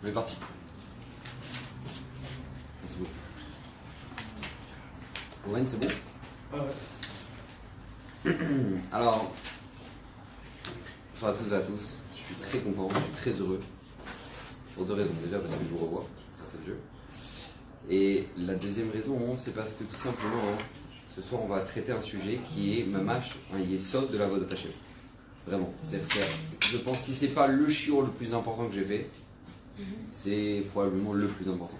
On est parti. C'est bon. Owen, c'est bon? Ah ouais. Alors, bonsoir à toutes et à tous. Je suis très content, je suis très heureux. Pour deux raisons. Déjà parce que je vous revois, grâce à Dieu. Et la deuxième raison, c'est parce que tout simplement, ce soir, on va traiter un sujet qui est mamash, un yesod de la Avodat Hashem. Vraiment. Je pense que si c'est pas le shiur le plus important que j'ai fait, c'est probablement le plus important.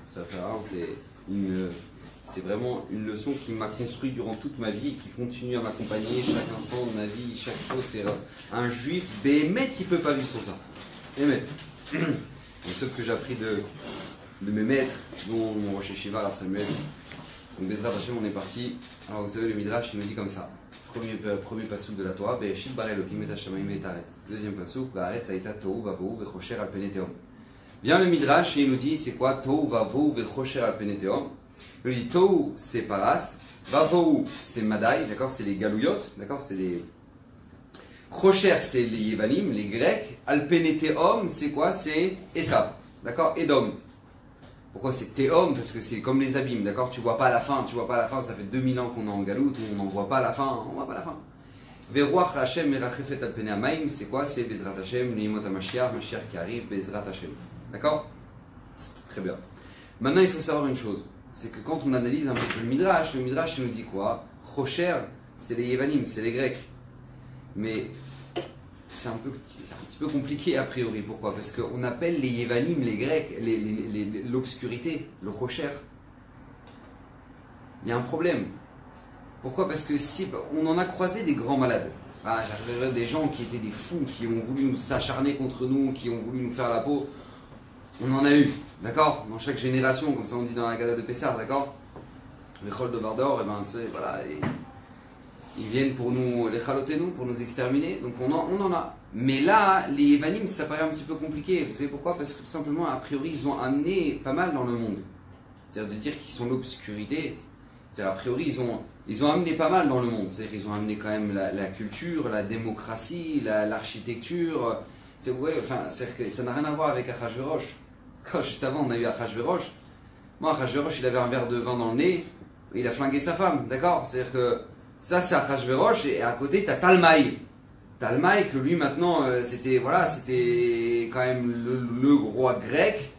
C'est vraiment une leçon qui m'a construit durant toute ma vie et qui continue à m'accompagner chaque instant de ma vie, chaque chose. C'est un juif, béhémet, qui ne peut pas vivre sans ça. Béhémet. Et sauf que j'ai appris de mes maîtres, dont mon Rosh Yeshiva, alors Samuel. Donc Bezrat Hashem, on est parti. Alors vous savez, le Midrash, il nous dit comme ça. Premier passouk de la Torah, Bereshit bara Elokim et Hashamayim et Haaretz. Deuxième passouk, Haaretz haïta tohu vavohu vechosher al pnei tehom. Vient le Midrash et il nous dit, c'est quoi tohu vavohu vechosher al pnei tehom? Il nous dit tohu, c'est paras, vavohu, c'est madai, d'accord, c'est les galouyot, d'accord, c'est les chosher, c'est les yevanim, les grecs, al pnei tehom, c'est quoi? C'est Esav, d'accord, Edom. Pourquoi c'est Théom? Parce que c'est comme les abîmes, d'accord? Tu vois pas la fin, ça fait 2000 ans qu'on est en galoute, on n'en voit pas la fin, on voit pas la fin. Veruach Hashem merachefet al penei hamayim, c'est quoi? C'est Bezrat Hashem, Neimot HaMashiach, Mashiach qui arrive, Bezrat Hashem. D'accord? Très bien. Maintenant il faut savoir une chose, c'est que quand on analyse un peu le Midrash il nous dit quoi? Chosher, c'est les Yevanim, c'est les Grecs. Mais c'est un petit peu compliqué a priori. Pourquoi? Parce qu'on appelle les Yevanim, les Grecs, l'obscurité, le Chosher. Il y a un problème. Pourquoi? Parce que si on en a croisé des grands malades. J'arriverai des gens qui étaient des fous, qui ont voulu nous s'acharner contre nous, qui ont voulu nous faire la peau. On en a eu, d'accord? Dans chaque génération, comme ça on dit dans la Gada de Pessah, d'accord? Les Chol de Vardor, et ben tu sais, voilà. Ils viennent pour nous, les chalotez-nous, pour nous exterminer, donc on en a. Mais là, les Yevanim, ça paraît un petit peu compliqué. Vous savez pourquoi? Parce que tout simplement, a priori, ils ont amené pas mal dans le monde. C'est-à-dire de dire qu'ils sont l'obscurité. C'est-à-dire, a priori, ils ont amené pas mal dans le monde. C'est-à-dire qu'ils ont amené quand même la culture, la démocratie, l'architecture. C'est-à-dire que ça n'a rien à voir avec Achashverosh. Quand juste avant, on a eu Achashverosh. Moi, Achashverosh, il avait un verre de vin dans le nez, et il a flingué sa femme, d'accord? C'est-à-dire que ça, c'est Achashverosh, et à côté, tu as Talmaï. Talmaï, que lui, maintenant, c'était quand même le roi grec,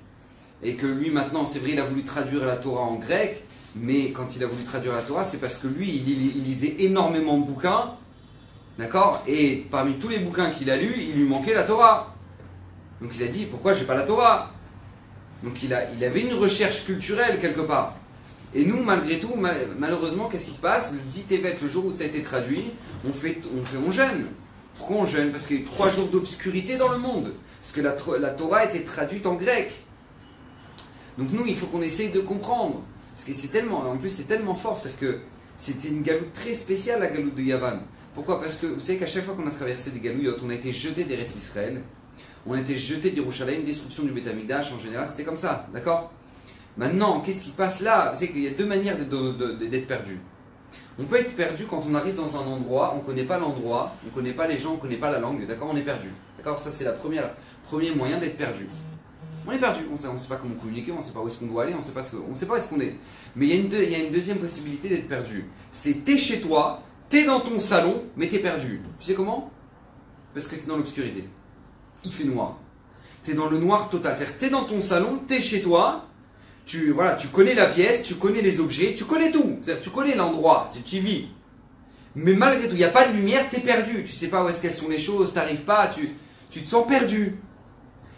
et que lui, maintenant, c'est vrai, il a voulu traduire la Torah en grec, mais quand il a voulu traduire la Torah, c'est parce que lui, il lisait énormément de bouquins, d'accord? Et parmi tous les bouquins qu'il a lus, il lui manquait la Torah. Donc il a dit, pourquoi j'ai pas la Torah? Donc il avait une recherche culturelle quelque part. Et nous, malgré tout, malheureusement, qu'est-ce qui se passe? Le 10 Tevet, le jour où ça a été traduit, on jeûne. Pourquoi on jeûne? Parce qu'il y a eu 3 jours d'obscurité dans le monde. Parce que la Torah a été traduite en grec. Donc nous, il faut qu'on essaye de comprendre. Parce que en plus c'est tellement fort, c'est-à-dire que c'était une galoute très spéciale, la galoute de Yavan. Pourquoi? Parce que vous savez qu'à chaque fois qu'on a traversé des galouillottes, on a été jeté d'Eretz Israël, on a été jeté d'Yerushalayim, destruction du Beth Amikdash, en général, c'était comme ça, d'accord? Maintenant, qu'est-ce qui se passe là? Vous savez qu'il y a 2 manières d'être perdu. On peut être perdu quand on arrive dans un endroit, on ne connaît pas l'endroit, on ne connaît pas les gens, on ne connaît pas la langue, d'accord? On est perdu, d'accord? Ça c'est premier moyen d'être perdu. On est perdu, on ne sait pas comment communiquer, on ne sait pas où est-ce qu'on doit aller, on ne sait pas où est-ce qu'on est. Mais il y a une deuxième possibilité d'être perdu. C'est t'es chez toi, t'es dans ton salon, mais t'es perdu. Tu sais comment? Parce que t'es dans l'obscurité. Il fait noir. T'es dans le noir total. C'est-à-dire t'es dans ton salon, t'es chez toi, tu connais la pièce, tu connais les objets, tu connais tout. C'est-à-dire tu connais l'endroit, tu y vis. Mais malgré tout, il n'y a pas de lumière, t'es perdu. Tu sais pas où est-ce qu'elles sont les choses, t'arrives pas, tu te sens perdu.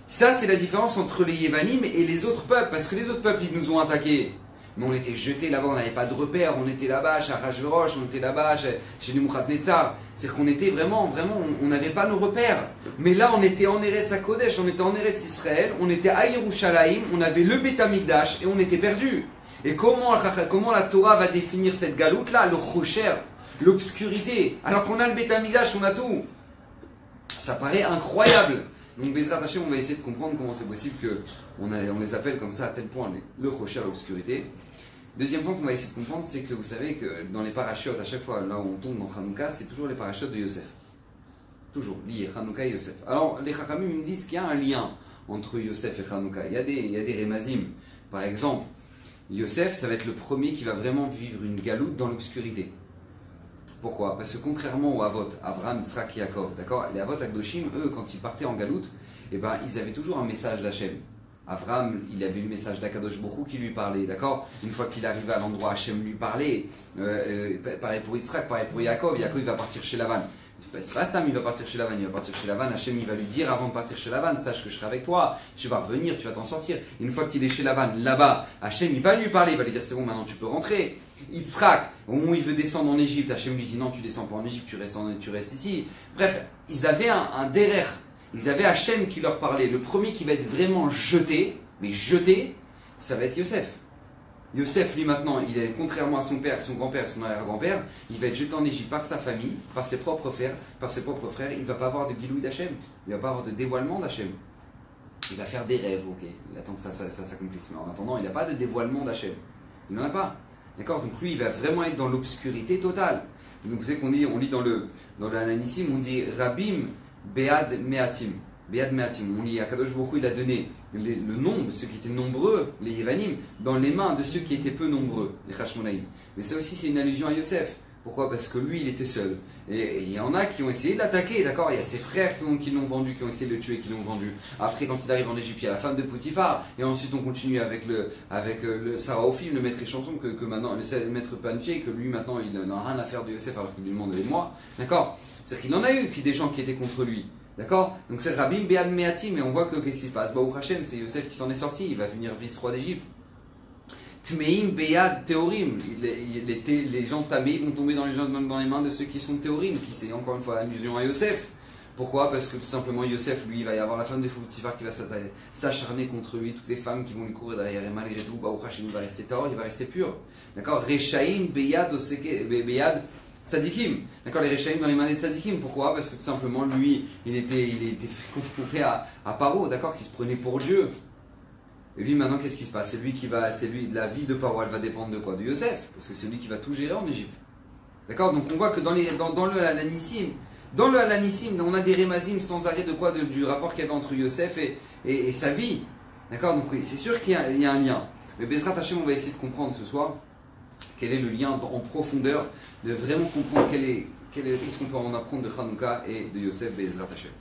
Ça, c'est la différence entre les Yevanim et les autres peuples. Parce que les autres peuples, ils nous ont attaqués. Mais on était jetés là-bas, on n'avait pas de repères. On était là-bas chez Achashverosh, on était là-bas chez Nebuchadnezzar. C'est-à-dire qu'on était vraiment, on n'avait pas nos repères. Mais là, on était en Eretz HaKodesh, on était en Eretz Israël, on était à Yerushalayim, on avait le Beth Amikdash et on était perdus. Et comment la Torah va définir cette galoute-là, le Chosher, l'obscurité, alors qu'on a le Beth Amikdash, on a tout? Ça paraît incroyable. Donc Bezrat Hashem, on va essayer de comprendre comment c'est possible qu'on les appelle comme ça à tel point le Chosher, l'obscurité. Deuxième point qu'on va essayer de comprendre, c'est que vous savez que dans les parachutes, à chaque fois là où on tombe dans Hanouka, c'est toujours les parachutes de Yosef. Toujours, lié, Hanouka et Yosef. Alors, les Chachamim me disent qu'il y a un lien entre Yosef et Hanouka. Il y a des rémazim. Par exemple, Yosef, ça va être le premier qui va vraiment vivre une galoute dans l'obscurité. Pourquoi? Parce que contrairement aux Avot, Abraham, Yitzhak et Yaakov, d'accord, les Avot Akdoshim, eux, quand ils partaient en galoute, eh ben, ils avaient toujours un message d'Hachem. Abraham, il avait le message d'Akadosh Borou qui lui parlait, d'accord. Une fois qu'il arrivait à l'endroit, Hachem lui parlait. Pareil pour Yitzhak, pareil pour Yaakov. Yaakov, il va partir chez Lavan. C'est pas Stam, il va partir chez Lavan. Il va partir chez Lavan. Hachem, il va lui dire avant de partir chez Lavan, sache que je serai avec toi. Tu vas revenir, tu vas t'en sortir. Une fois qu'il est chez Lavan, là-bas, Hachem, il va lui parler. Il va lui dire c'est bon, maintenant tu peux rentrer. Yitzhak, au moment où il veut descendre en Égypte, Hachem lui dit non, tu descends pas en Égypte, tu restes ici. Bref, ils avaient un derer. Ils avaient Hachem qui leur parlait. Le premier qui va être vraiment jeté, mais jeté, ça va être Yosef. Yosef, lui maintenant, il est contrairement à son père, son grand-père, son arrière-grand-père, il va être jeté en Égypte par sa famille, par ses propres frères, il ne va pas avoir de Gilouï d'Hachem, il ne va pas avoir de dévoilement d'Hachem. Il va faire des rêves, ok, il attend que ça s'accomplisse, mais en attendant, il n'a pas de dévoilement d'Hachem. Il n'en a pas. D'accord. Donc lui, il va vraiment être dans l'obscurité totale. Donc vous savez qu'on lit dans l'Ananissim, on dit Rabim Bead Meatim. Bead Meatim. On lit Akadosh Baruch Hu, il a donné le nombre, ceux qui étaient nombreux, les Yevanim, dans les mains de ceux qui étaient peu nombreux, les Hashmonaïm. Mais ça aussi, c'est une allusion à Yosef. Pourquoi? Parce que lui, il était seul. Et il y en a qui ont essayé de l'attaquer, d'accord? Il y a ses frères qui l'ont vendu, qui ont essayé de le tuer, qui l'ont vendu. Après, quand il arrive en Égypte, il y a la femme de Potiphar. Et ensuite, on continue avec le Sarah Ophim, le maître échanson, que maintenant, le maître Panché, que lui, maintenant, il n'a rien à faire de Yosef alors qu'il lui demande aide-moi. D'accord? C'est-à-dire qu'il en a eu des gens qui étaient contre lui. D'accord? Donc c'est Rabim Be'ad Me'atim, mais on voit que qu'est-ce qui se passe? Baruch Hashem, c'est Yosef qui s'en est sorti, il va venir vice-roi d'Égypte. Tmeim Be'ad Théorim, les gens tamés vont tomber dans les mains de ceux qui sont Théorim, qui c'est encore une fois l'allusion à Yosef. Pourquoi? Parce que tout simplement Yosef, lui, il va y avoir la femme de Potiphar qui va s'acharner contre lui, toutes les femmes qui vont lui courir derrière, et malgré tout, Baruch Hashem, il va rester tort, il va rester pur. D'accord? Rechaim Be'ad Be'ad Tzadikim, d'accord, les Rechaim dans les mains des Tzadikim. Pourquoi? Parce que tout simplement, lui, il était confronté à Paro, d'accord, qui se prenait pour Dieu. Et lui, maintenant, qu'est-ce qui se passe? La vie de Paro, elle va dépendre de quoi? De Yosef, parce que c'est lui qui va tout gérer en Égypte. D'accord? Donc on voit que dans le Alanissim, on a des rémazim sans arrêt de quoi? Du rapport qu'il y avait entre Yosef et sa vie. D'accord? Donc c'est sûr qu'il y a un lien. Mais Bezrat Hashem, on va essayer de comprendre ce soir quel est le lien en profondeur, de vraiment comprendre qu'est-ce qu'on peut en apprendre de Hanouka et de Yosef Bezrat Hashem.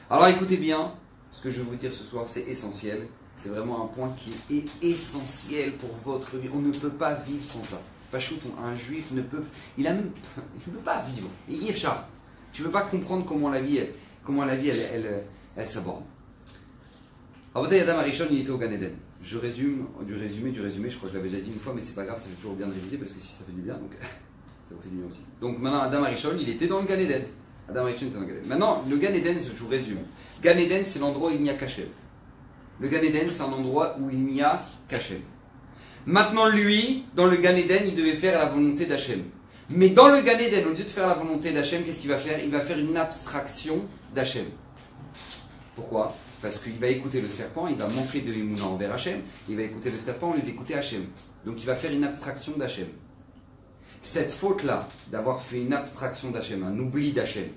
Alors écoutez bien, ce que je vais vous dire ce soir, c'est essentiel. C'est vraiment un point qui est essentiel pour votre vie. On ne peut pas vivre sans ça. Pachout, un juif ne peut pas vivre. Yefchar. Tu ne peux pas comprendre comment la vie elle s'aborde. Avotay Adam Arishon, il était au Gan Eden. Je résume, du résumé, je crois que je l'avais déjà dit une fois, mais c'est pas grave, ça fait toujours bien de réviser parce que si ça fait du bien, donc ça vous fait du bien aussi. Donc maintenant, Adam Arishon, il était dans le Gan Eden. Adam Arishon était dans le Gan Eden. Maintenant, le Gan Eden, je vous résume. Gan Eden, c'est l'endroit où il n'y a qu'Hachem. Le Gan Eden, c'est un endroit où il n'y a qu'Hachem. Maintenant, lui, dans le Gan Eden, il devait faire la volonté d'Hachem. Mais dans le Gan Eden, au lieu de faire la volonté d'Hachem, qu'est-ce qu'il va faire? Il va faire une abstraction d'Hachem. Pourquoi? Parce qu'il va écouter le serpent, il va manquer de Emouna envers Hachem, il va écouter le serpent au lieu d'écouter Hachem. Donc il va faire une abstraction d'Hachem. Cette faute-là, d'avoir fait une abstraction d'Hachem, un oubli d'Hachem,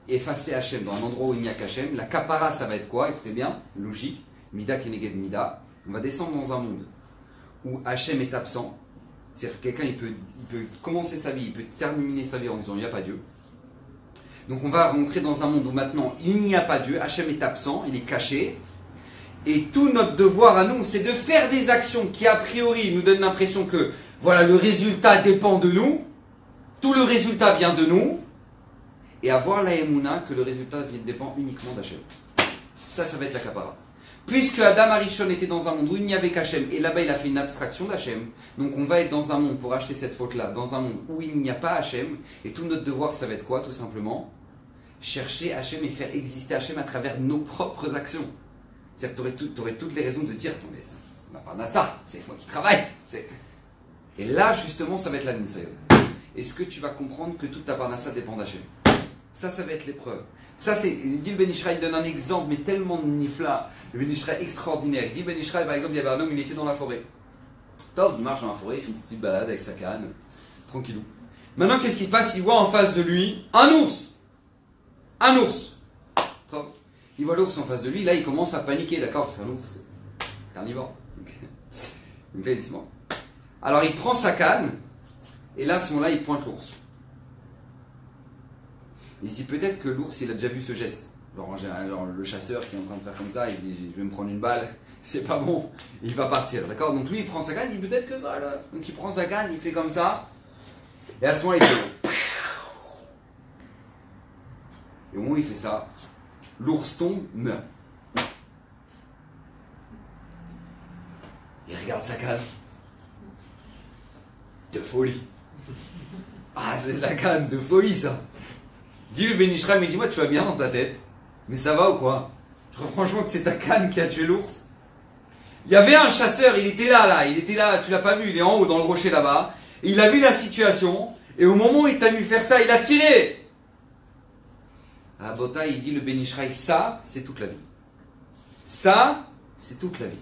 effacer Hachem dans un endroit où il n'y a qu'Hachem, la kapara, ça va être quoi? Écoutez bien, logique, Mida Keneged Mida, on va descendre dans un monde où Hachem est absent. C'est-à-dire que quelqu'un, il peut commencer sa vie, il peut terminer sa vie en disant il n'y a pas Dieu. Donc on va rentrer dans un monde où maintenant il n'y a pas Dieu, Hachem est absent, il est caché. Et tout notre devoir à nous, c'est de faire des actions qui a priori nous donnent l'impression que voilà, le résultat dépend de nous, tout le résultat vient de nous, et avoir la émouna que le résultat dépend uniquement d'Hachem. Ça va être la kapara. Puisque Adam Arishon était dans un monde où il n'y avait qu'Hachem, et là-bas il a fait une abstraction d'Hachem, donc on va être dans un monde, pour acheter cette faute-là, dans un monde où il n'y a pas Hachem, et tout notre devoir, ça va être quoi, tout simplement? Chercher Hachem et faire exister Hachem à travers nos propres actions. C'est-à-dire que tu aurais toutes les raisons de dire, attendez, c'est ma parnassa, c'est moi qui travaille. Et là, justement, ça va être la Nisayon. Est-ce que tu vas comprendre que toute ta parnassa dépend d'Hachem? Ça va être l'épreuve. Ça, c'est. Gil Ben Ishraï donne un exemple, mais tellement nifla. Le Ben Ishraï extraordinaire. Gil Ben Ishraï, par exemple, il y avait un homme, il était dans la forêt. Tov, il marche dans la forêt, il fait une petite balade avec sa canne, tranquillou. Maintenant, qu'est-ce qui se passe? Il voit en face de lui un ours. un ours. Top. Il voit l'ours en face de lui, là il commence à paniquer, d'accord, parce qu'un ours, c'est carnivore. Donc là, il dit, bon. Alors il prend sa canne, et là à ce moment-là il pointe l'ours. Il se dit peut-être que l'ours il a déjà vu ce geste. Genre le chasseur qui est en train de faire comme ça, il dit je vais me prendre une balle, c'est pas bon, il va partir, d'accord. Donc lui il prend sa canne, il dit peut-être que ça là. Donc il prend sa canne, il fait comme ça, et à ce moment-là il fait. Et au moment où il fait ça, l'ours tombe, meurt. Il regarde sa canne. De folie. Ah, c'est de la canne de folie ça. Dis le Ben Ishraï, mais dis-moi, tu vas bien dans ta tête? Mais ça va ou quoi? Je crois franchement que c'est ta canne qui a tué l'ours. Il y avait un chasseur, il était là, tu l'as pas vu, il est en haut dans le rocher là-bas. Il a vu la situation, et au moment où il t'a vu faire ça, il a tiré. À Bota, il dit le Ben Ishraï, ça, c'est toute la vie. Ça, c'est toute la vie.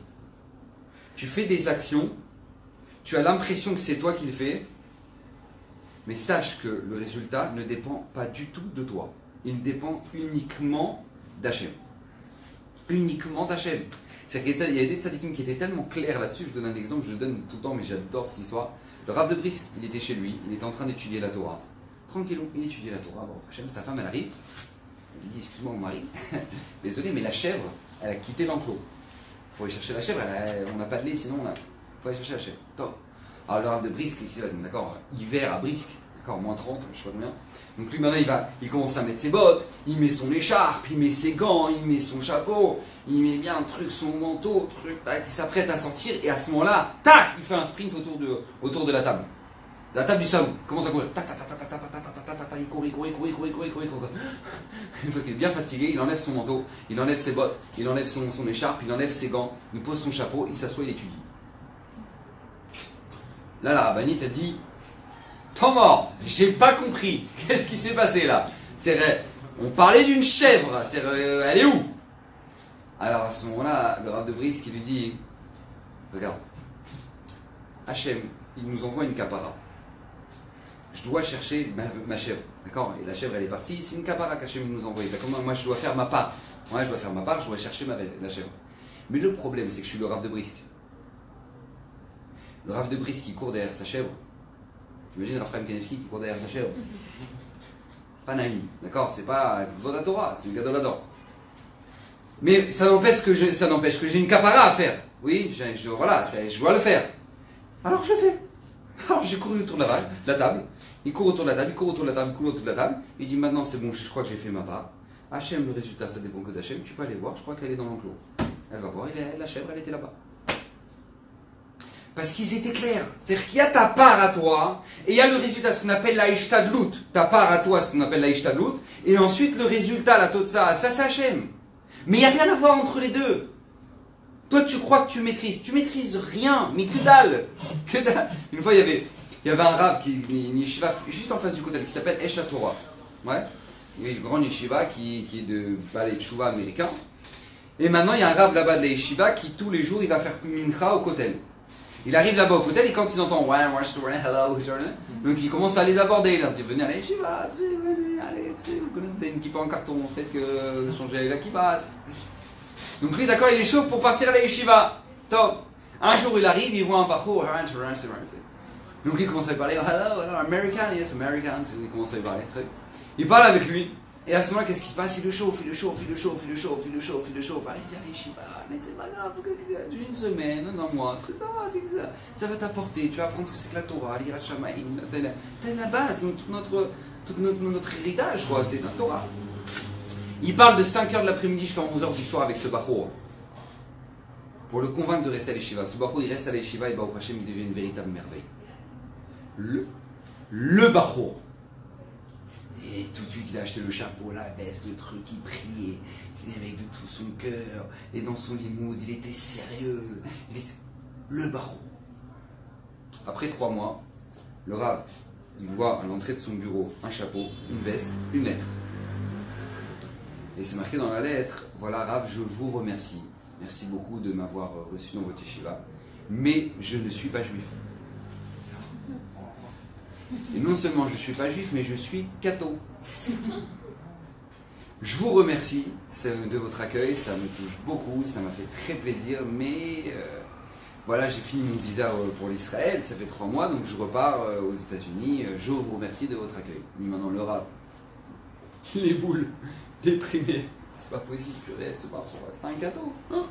Tu fais des actions, tu as l'impression que c'est toi qui le fais, mais sache que le résultat ne dépend pas du tout de toi. Il dépend uniquement d'Hachem. Uniquement d'Hachem. C'est-à-dire qu'il y a des tzadikim qui étaient tellement clairs là-dessus. Je donne un exemple, je le donne tout le temps, mais j'adore cette histoire. Le Rav de Brisk, il était chez lui, il était en train d'étudier la Torah. Tranquillou, il étudiait la Torah. Bon, Hachem, sa femme, elle arrive. Elle lui dit, excuse-moi mon mari, désolé, mais la chèvre, elle a quitté l'enclos. Il faut aller chercher la chèvre, on n'a pas de lait, sinon il faut aller chercher la chèvre. Top. Alors le Rav de Brisk, d'accord, hiver à Brisk, d'accord, moins 30, je sais pas combien. Donc lui maintenant il commence à mettre ses bottes, il met son écharpe, il met ses gants, il met son chapeau, il met bien un truc, son manteau, tac, il s'apprête à sortir et à ce moment-là, tac, il fait un sprint autour de la table. La table du salon, il commence à courir, tac, tac, tac, tac, tac, tac, tac, tac, tac, tac, il court. Une fois qu'il est bien fatigué, il enlève son manteau, il enlève ses bottes, il enlève son écharpe, il enlève ses gants, il pose son chapeau, il s'assoit, il étudie. Là, la rabbinite a dit temps mort, j'ai pas compris. Qu'est-ce qui s'est passé là? On parlait d'une chèvre, elle est où? Alors à ce moment-là, le Rav de Brisk qui lui dit regarde, Hachem, il nous envoie une capara. Je dois chercher ma chèvre, d'accord? Et la chèvre elle est partie, c'est une capara qu'Hachem nous envoie. Comment moi je dois faire ma part? Ouais, je dois faire ma part, je dois chercher la chèvre. Mais le problème, c'est que je suis le Rav de Brisk. Le Rav de Brisk qui court derrière sa chèvre. J'imagine Raphaël Kanevski qui court derrière sa chèvre. Pas Naïm, d'accord? C'est pas Voda Torah, c'est le Gadolador. Mais ça n'empêche que j'ai une capara à faire. Oui, je dois le faire. Alors je le fais. Alors j'ai couru autour de la table. Il court autour de la table. Il dit maintenant c'est bon, je crois que j'ai fait ma part. Hachem, le résultat, ça dépend que d'Hachem. Tu peux aller voir, je crois qu'elle est dans l'enclos. Elle va voir, la chèvre, elle était là-bas. Parce qu'ils étaient clairs. C'est-à-dire qu'il y a ta part à toi, et il y a le résultat, ce qu'on appelle la ishtadlut. Ta part à toi, ce qu'on appelle la ishtadlut. Et ensuite, le résultat, la totsa, ça c'est Hachem. Mais il n'y a rien à voir entre les deux. Toi, tu crois que tu maîtrises. Tu maîtrises rien, mais que dalle. Que dalle. Une fois, il y avait un rave, une yeshiva, juste en face du côté, qui s'appelle Esha Torah. Ouais. Il y a une grande yeshiva qui est de Balei Tshuva américain. Et maintenant, il y a un rave là-bas de la yeshiva qui, tous les jours, il va faire mincha au kotel. Il arrive là-bas au kotel et quand ils entendent hello, donc il commence à les aborder. Il leur dit venez à la yeshiva, venez, allez, vous avez une kippa en carton, peut-être que changer la kippa. Donc lui, d'accord, il est chaud pour partir à la yeshiva. Top. Un jour, il arrive, il voit un parcours. Donc il commence à lui parler hello, American, yes, American. Il commence à lui parler. Il parle avec lui. Et à ce moment-là, qu'est-ce qui se passe? Il le chauffe. Allez, viens à la yeshiva. C'est pas grave, une semaine, un mois, ça va t'apporter. Tu vas apprendre ce que c'est que la Torah, l'Irat Shamaïm. T'as la base, tout notre héritage, quoi, c'est la Torah. Il parle de 5h de l'après-midi jusqu'à 11h du soir avec ce Bachour. Pour le convaincre de rester à l'Yeshiva. Ce Bachour, il reste à l'Yeshiva et Baruch Hashem, il devient une véritable merveille. Le Bachour. Et tout de suite, il a acheté le chapeau, la veste, le truc, il priait. Il aimait de tout son cœur. Et dans son limoud, il était sérieux. Il était le Bachour. Après 3 mois, le Rav, il voit à l'entrée de son bureau un chapeau, une veste, une lettre. Et c'est marqué dans la lettre, voilà Rav, je vous remercie. Merci beaucoup de m'avoir reçu dans votre yeshiva. Mais je ne suis pas juif. Et non seulement je ne suis pas juif, mais je suis catho. Je vous remercie de votre accueil, ça me touche beaucoup, ça m'a fait très plaisir, mais voilà, j'ai fini mon visa pour l'Israël, ça fait 3 mois, donc je repars aux États-Unis. Je vous remercie de votre accueil. Mais maintenant, le rap, les boules, déprimé, c'est pas possible, purée, c'est un cadeau. Hein.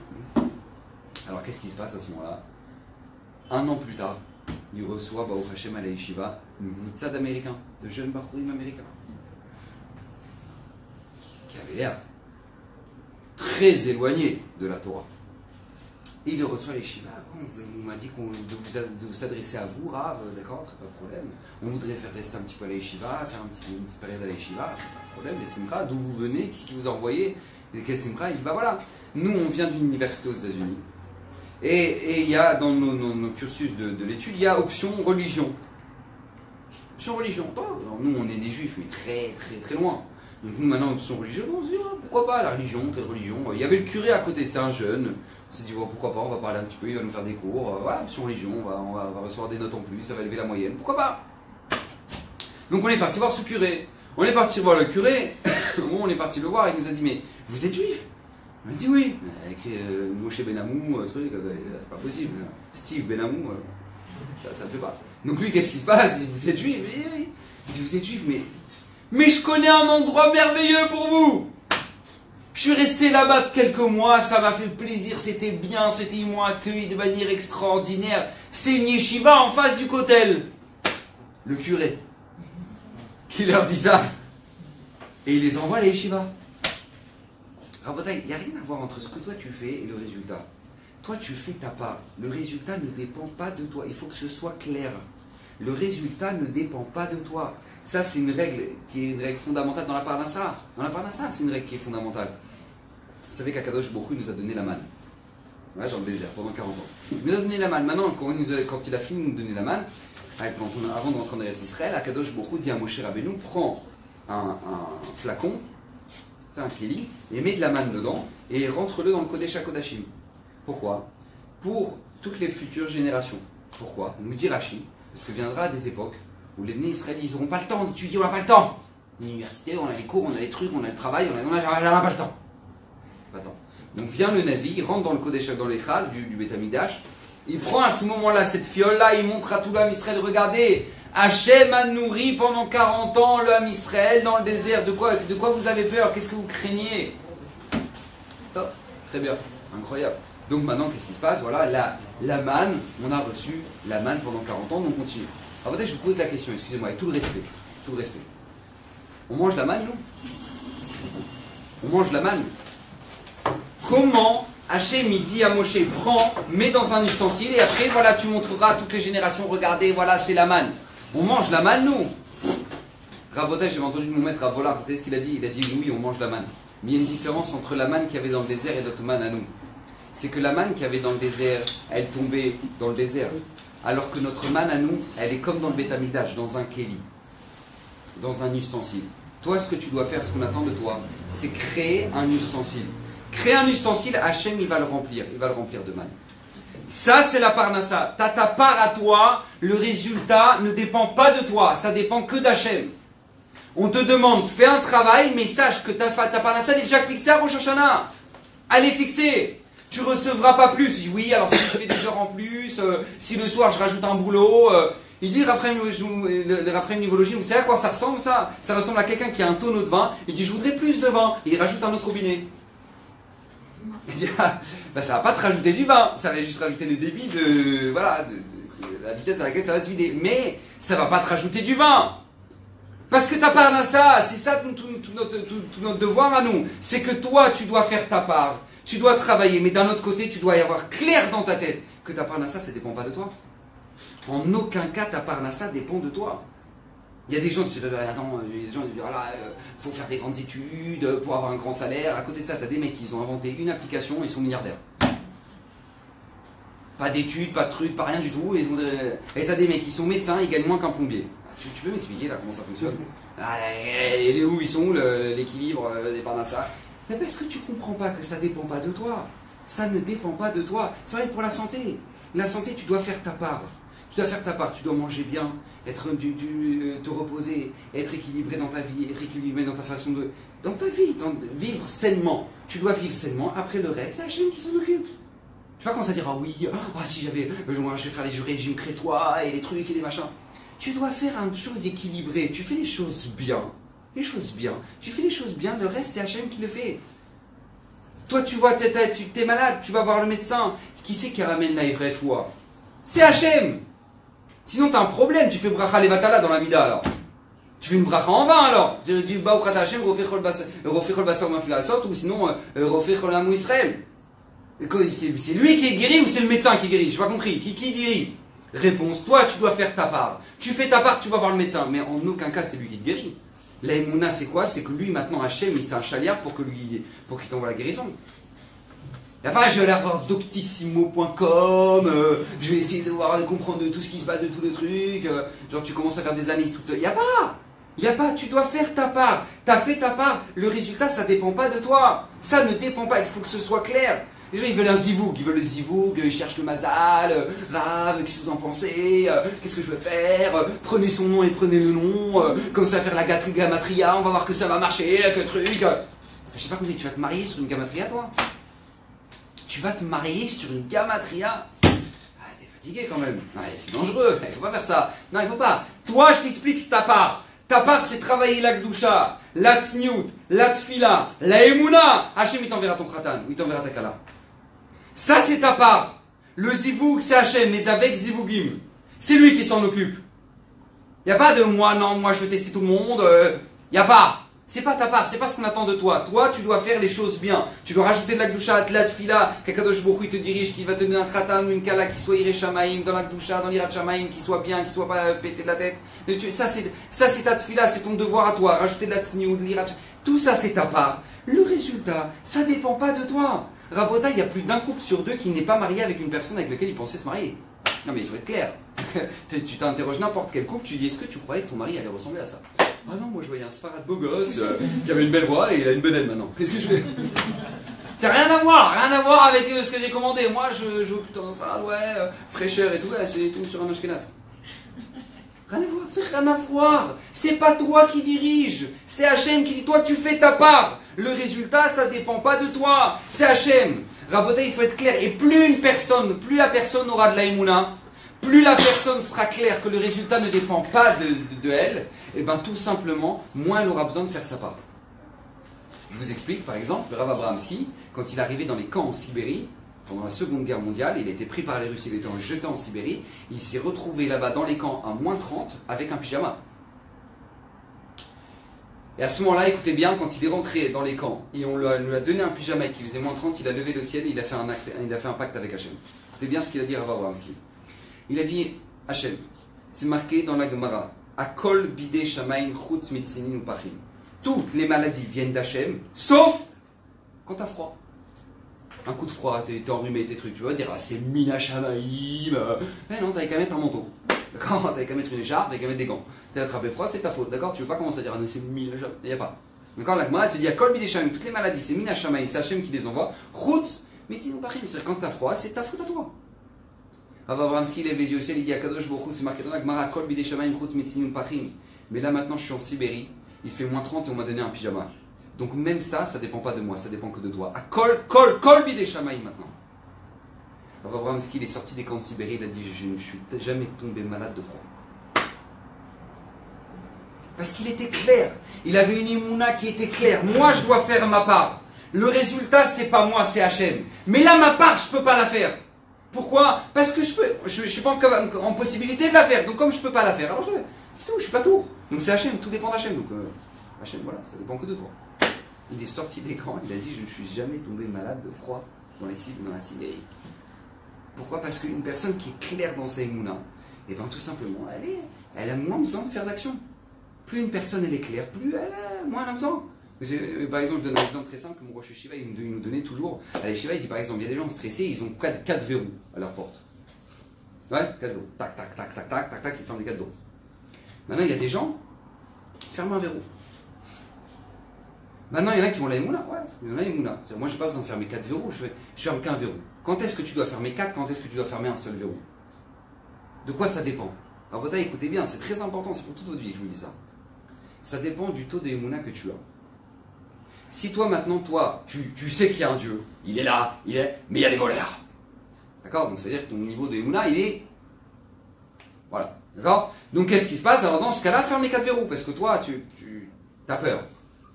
Alors, qu'est-ce qui se passe à ce moment-là? 1 an plus tard, il reçoit Baruch Hashem à la Yeshiva, une voutsad américain, de jeunes Bachurim américains, qui avait l'air très éloigné de la Torah. Et il reçoit les Shiva. On m'a dit de vous s'adresser à vous, Rav, d'accord, pas de problème. On voudrait faire rester un petit peu à la Yeshiva, faire une petite période à la Yeshiva, pas de problème. Les Simcha, d'où vous venez, qu'est-ce qui vous a envoyé? Quel Simcha? Il dit, bah voilà, nous on vient d'une université aux États-Unis. Et il y a dans nos cursus de l'étude, il y a option religion. Option religion. Alors, nous on est des juifs, mais très très très loin. Donc nous maintenant, option religieuse, on se dit, pourquoi pas la religion, quelle religion? Il y avait le curé à côté, c'était un jeune. On s'est dit, pourquoi pas, on va parler un petit peu, il va nous faire des cours. Voilà, option religion, on va recevoir des notes en plus, ça va élever la moyenne. Pourquoi pas? Donc on est parti voir ce curé. On est parti voir le curé. On est parti le voir, il nous a dit, mais vous êtes juif? On a dit oui. Avec Moshe Benamou, truc, pas possible. Steve Benamou, ça ne fait pas. Donc lui, qu'est-ce qui se passe? Il dit, vous êtes juif? Il dit, oui. Il dit, vous êtes juif, mais je connais un endroit merveilleux pour vous. Je suis resté là-bas quelques mois, ça m'a fait plaisir, c'était bien, ils m'ont accueilli de manière extraordinaire. C'est une yeshiva en face du kotel. Le curé qui leur dit ça. Et il les envoie à la yeshiva. Alors, il n'y a rien à voir entre ce que toi tu fais et le résultat. Toi tu fais ta part. Le résultat ne dépend pas de toi. Il faut que ce soit clair. Le résultat ne dépend pas de toi. Ça, c'est une règle qui est une règle fondamentale dans la Parnassa. Dans la Parnassa, c'est une règle qui est fondamentale. Vous savez qu'Akadosh Baruch Hu nous a donné la manne. Ouais, dans le désert, pendant 40 ans. Il nous a donné la manne. Maintenant, quand il a fini de nous donner la manne, avant de rentrer en Eretz Israël, Akadosh Baruch Hu dit à Moshe Rabbeinu, prends un flacon, c'est un kéli, et mets de la manne dedans, et rentre-le dans le Kodesh HaKodashim. Pourquoi? Pour toutes les futures générations. Pourquoi? Nous dit Rashi, parce que viendra des époques où les Bnei Israël, ils n'auront pas le temps d'étudier, on n'a pas le temps. L'université, on a les cours, on a les trucs, on a le travail, on n'a pas le temps. Pas le temps. Donc vient le Navi, il rentre dans le Kodesh, dans l'étral du Beth Amikdash, il prend à ce moment-là cette fiole-là, il montre à tout l'Am Israël, regardez, Hachem a nourri pendant 40 ans l'Am Israël dans le désert, de quoi vous avez peur? Qu'est-ce que vous craignez? Top, très bien, incroyable. Donc maintenant, qu'est-ce qui se passe? Voilà, la manne, on a reçu la manne pendant 40 ans, donc on continue. Alors peut-être je vous pose la question, excusez-moi, avec tout le respect. On mange la manne, nous? On mange la manne. Comment Hachem il dit à Moshe, prends, mets dans un ustensile et après, voilà, tu montreras à toutes les générations, regardez, voilà, c'est la manne. On mange la manne, nous? Rabotage, j'avais entendu mon maître Ravolard, vous savez ce qu'il a dit? Il a dit, oui, on mange la manne. Mais il y a une différence entre la manne qu'il y avait dans le désert et notre manne à nous. C'est que la manne qu'il y avait dans le désert, elle tombait dans le désert. Alors que notre manne à nous, elle est comme dans le Beth Amikdash, dans un kéli, dans un ustensile. Toi, ce que tu dois faire, ce qu'on attend de toi, c'est créer un ustensile. Créer un ustensile, Hachem, il va le remplir de manne. Ça, c'est la Parnassa. T'as ta part à toi, le résultat ne dépend pas de toi, ça dépend que d'Hachem. On te demande, fais un travail, mais sache que ta Parnassa est déjà fixée à Rosh Hashanah. Elle est fixée. Tu recevras pas plus. Je dis, oui, alors si je fais des heures en plus, si le soir je rajoute un boulot. Il dit, le Raphaël Nivologine, vous savez à quoi ça ressemble ça? Ça ressemble à quelqu'un qui a un tonneau de vin. Il dit, je voudrais plus de vin. Et il rajoute un autre robinet. Il dit, ça va pas te rajouter du vin. Ça va juste rajouter le débit de la vitesse à laquelle ça va se vider. Mais ça va pas te rajouter du vin. Parce que ta Parnassa, c'est ça tout notre devoir à nous. C'est que toi, tu dois faire ta part. Tu dois travailler, mais d'un autre côté, tu dois y avoir clair dans ta tête que ta Parnassa, ça ne dépend pas de toi. En aucun cas, ta Parnassa dépend de toi. Il y a des gens qui disent, attends, faut faire des grandes études pour avoir un grand salaire. À côté de ça, tu as des mecs qui ont inventé une application et ils sont milliardaires. Pas d'études, pas de trucs, pas rien du tout. Et tu as des mecs qui sont médecins, ils gagnent moins qu'un plombier. Tu peux m'expliquer là comment ça fonctionne? Où ils sont, l'équilibre des Parnassa? Mais parce que tu ne comprends pas que ça ne dépend pas de toi. Ça ne dépend pas de toi. C'est vrai pour la santé. La santé, tu dois faire ta part. Tu dois faire ta part, tu dois manger bien, te reposer, être équilibré dans ta vie, être équilibré dans ta façon de... Dans ta vie, vivre sainement. Tu dois vivre sainement, après le reste, c'est Hachem qui s'en occupe. Tu vas commencer à dire, ah oui, si j'avais... moi je vais faire les régimes crétois et les trucs et les machins. Tu dois faire une chose équilibrée, tu fais les choses bien. Les choses bien. Tu fais les choses bien, le reste c'est Hachem qui le fait. Toi tu vois, t'es malade, tu vas voir le médecin. Qui c'est qui ramène la vraie foi? C'est Hachem. Sinon tu as un problème, tu fais bracha levatala dans la mida alors. Tu fais une bracha en vain alors. Tu dis bah au Hachem, refechol basar mafilasot ou sinon refechol amou Israël. C'est lui qui est guéri ou c'est le médecin qui est guéri? J'ai pas compris. Qui guérit? Réponse, toi tu dois faire ta part. Tu fais ta part, tu vas voir le médecin. Mais en aucun cas c'est lui qui te guérit. La Emouna c'est quoi? C'est que lui maintenant Hachem il c'est un chaliard pour qu'il t'envoie la guérison. Il n'y a pas je vais aller voir doctissimo.com, je vais essayer de comprendre tout ce qui se passe de tout le truc, genre tu commences à faire des analyses toute seule. Il n'y a pas, tu dois faire ta part. Tu as fait ta part, le résultat ça ne dépend pas de toi. Ça ne dépend pas, il faut que ce soit clair. Les gens ils veulent un zivouk, ils veulent le zivouk, ils cherchent le mazal, Rav, qu'est-ce que vous en pensez, qu'est-ce que je veux faire, prenez son nom et prenez le nom, comme ça faire la gamatria, on va voir que ça va marcher, que truc. Je sais pas compris, tu vas te marier sur une gamatria toi? Tu vas te marier sur une gamatria? Ah, t'es fatigué quand même. C'est dangereux, il faut pas faire ça. Non, il faut pas. Toi, je t'explique, c'est ta part. Ta part, c'est travailler la gdusha, la tsniout, la tfila, la emuna. Hachem, il t'enverra ton khatan, ou il t'enverra ta kala. Ça, c'est ta part. Le zivoug, c'est Hachem, mais avec zivougim. C'est lui qui s'en occupe. Il n'y a pas de moi, non, moi je veux tester tout le monde. Il n'y a pas. C'est pas ta part, c'est pas ce qu'on attend de toi. Toi, tu dois faire les choses bien. Tu dois rajouter de la gdusha, de la tfila, qu'Akadosh Baruch Hu te dirige, qui va te donner un khatan ou une kala qui soit iré shamaim, dans la gdusha, dans l'irat shamaim, qui soit bien, qui soit pas pété de la tête. Ça, c'est ta tfila, c'est ton devoir à toi. Rajouter de la tsniou, de l'irat tout ça, c'est ta part. Le résultat, ça dépend pas de toi. Rabota, il y a plus d'un couple sur deux qui n'est pas marié avec une personne avec laquelle il pensait se marier. Non mais il faut être clair. Tu t'interroges n'importe quel couple, tu dis est-ce que tu croyais que ton mari allait ressembler à ça? Ah non, moi je voyais un sfarad beau gosse qui avait une belle voix et il a une bedelle maintenant. Qu'est-ce que je fais? C'est rien à voir avec ce que j'ai commandé. Moi je joue plutôt un sfarad, fraîcheur et tout, là c'est tout sur un ashkenaz. Rien à voir, c'est rien à voir. C'est pas toi qui dirige, c'est Hachem qui dit toi tu fais ta part. Le résultat ça dépend pas de toi, c'est Hachem. Rabota, il faut être clair. Et plus la personne aura de la émouna, plus la personne sera claire que le résultat ne dépend pas de elle, et bien tout simplement, moins elle aura besoin de faire sa part. Je vous explique, par exemple, le Rav Abrahamski, quand il est arrivé dans les camps en Sibérie, pendant la Seconde Guerre mondiale, il a été pris par les Russes, il était jeté en Sibérie, il s'est retrouvé là-bas dans les camps à moins 30 avec un pyjama. Et à ce moment-là, écoutez bien, quand il est rentré dans les camps et on lui a donné un pyjama qui faisait moins 30, il a levé le ciel et il a fait un pacte avec Hachem. Écoutez bien ce qu'il a dit à Rav Abrahamski. Il a dit, Hachem, c'est marqué dans la Gemara, Akol bide shamaim chutz mitzinin upachim. Toutes les maladies viennent d'Hachem, sauf quand t'as froid. Un coup de froid, t'es enrhumé, tes trucs, tu vas dire, c'est mina shamaim. Mais non, t'avais qu'à mettre un manteau. D'accord? T'avais qu'à mettre une écharpe, t'avais qu'à mettre des gants. T'es attrapé froid, c'est ta faute. D'accord? Tu veux pas commencer à dire, ah non, c'est mina shamaim. Il n'y a pas. D'accord? La Gemara te dit, Akol bide shamaim, toutes les maladies, c'est mina shamaim, c'est Hachem qui les envoie. Chutz mitzinin upachim. C'est-à-dire, quand t'as froid, c'est ta faute à toi. Rav Abrahamski lève les yeux au ciel, il dit à Kadosh Baruch Hu, c'est marqué dans la Gemara, Kol bidei shamayim chutz mitzinin pachim. Mais là maintenant je suis en Sibérie, il fait moins 30 et on m'a donné un pyjama. Donc même ça, ça dépend pas de moi, ça dépend que de toi. À Kol bidei shamayim maintenant. Rav Abrahamski il est sorti des camps de Sibérie, il a dit je ne suis jamais tombé malade de froid. Parce qu'il était clair, il avait une immouna qui était claire. Moi je dois faire ma part. Le résultat c'est pas moi, c'est Hachem. Mais là ma part, je peux pas la faire. Pourquoi? Parce que je suis pas en possibilité de la faire. Donc comme je peux pas la faire, alors je le fais. C'est tout, je suis pas tour. Donc c'est Hachem, tout dépend d'Hachem. Donc Hachem, voilà, ça dépend que de toi. Il est sorti des camps, il a dit je ne suis jamais tombé malade de froid dans la Sibérie. Pourquoi? Parce qu'une personne qui est claire dans sa émouna, et bien tout simplement, elle a moins besoin de faire d'action. Plus une personne elle est claire, plus moins elle a besoin. Par exemple, je donne un exemple très simple que mon Rosh Yeshiva il nous donnait toujours. À l'Yeshiva, il dit par exemple, il y a des gens stressés, ils ont 4 verrous à leur porte. Ouais, 4 verrous. Tac, tac, tac, tac, tac, tac, tac, ils ferment les 4 verrous. Maintenant, il y a des gens qui ferment un verrou. Maintenant, il y en a qui vont la émouna. Ouais, il y en a émouna. Moi, j'ai pas besoin de fermer 4 verrous, je ferme qu'un verrou. Quand est-ce que tu dois fermer 4? Quand est-ce que tu dois fermer un seul verrou? De quoi ça dépend? Rabotai, écoutez bien, c'est très important, c'est pour toute votre vie que je vous dis ça. Ça dépend du taux de Emouna que tu as. Si toi maintenant, tu sais qu'il y a un Dieu, il est là, mais il y a des voleurs. D'accord? Donc c'est-à-dire que ton niveau de Emouna, il est... Voilà. D'accord? Donc qu'est-ce qui se passe? Alors dans ce cas-là, ferme les 4 verrous, parce que toi, tu as peur.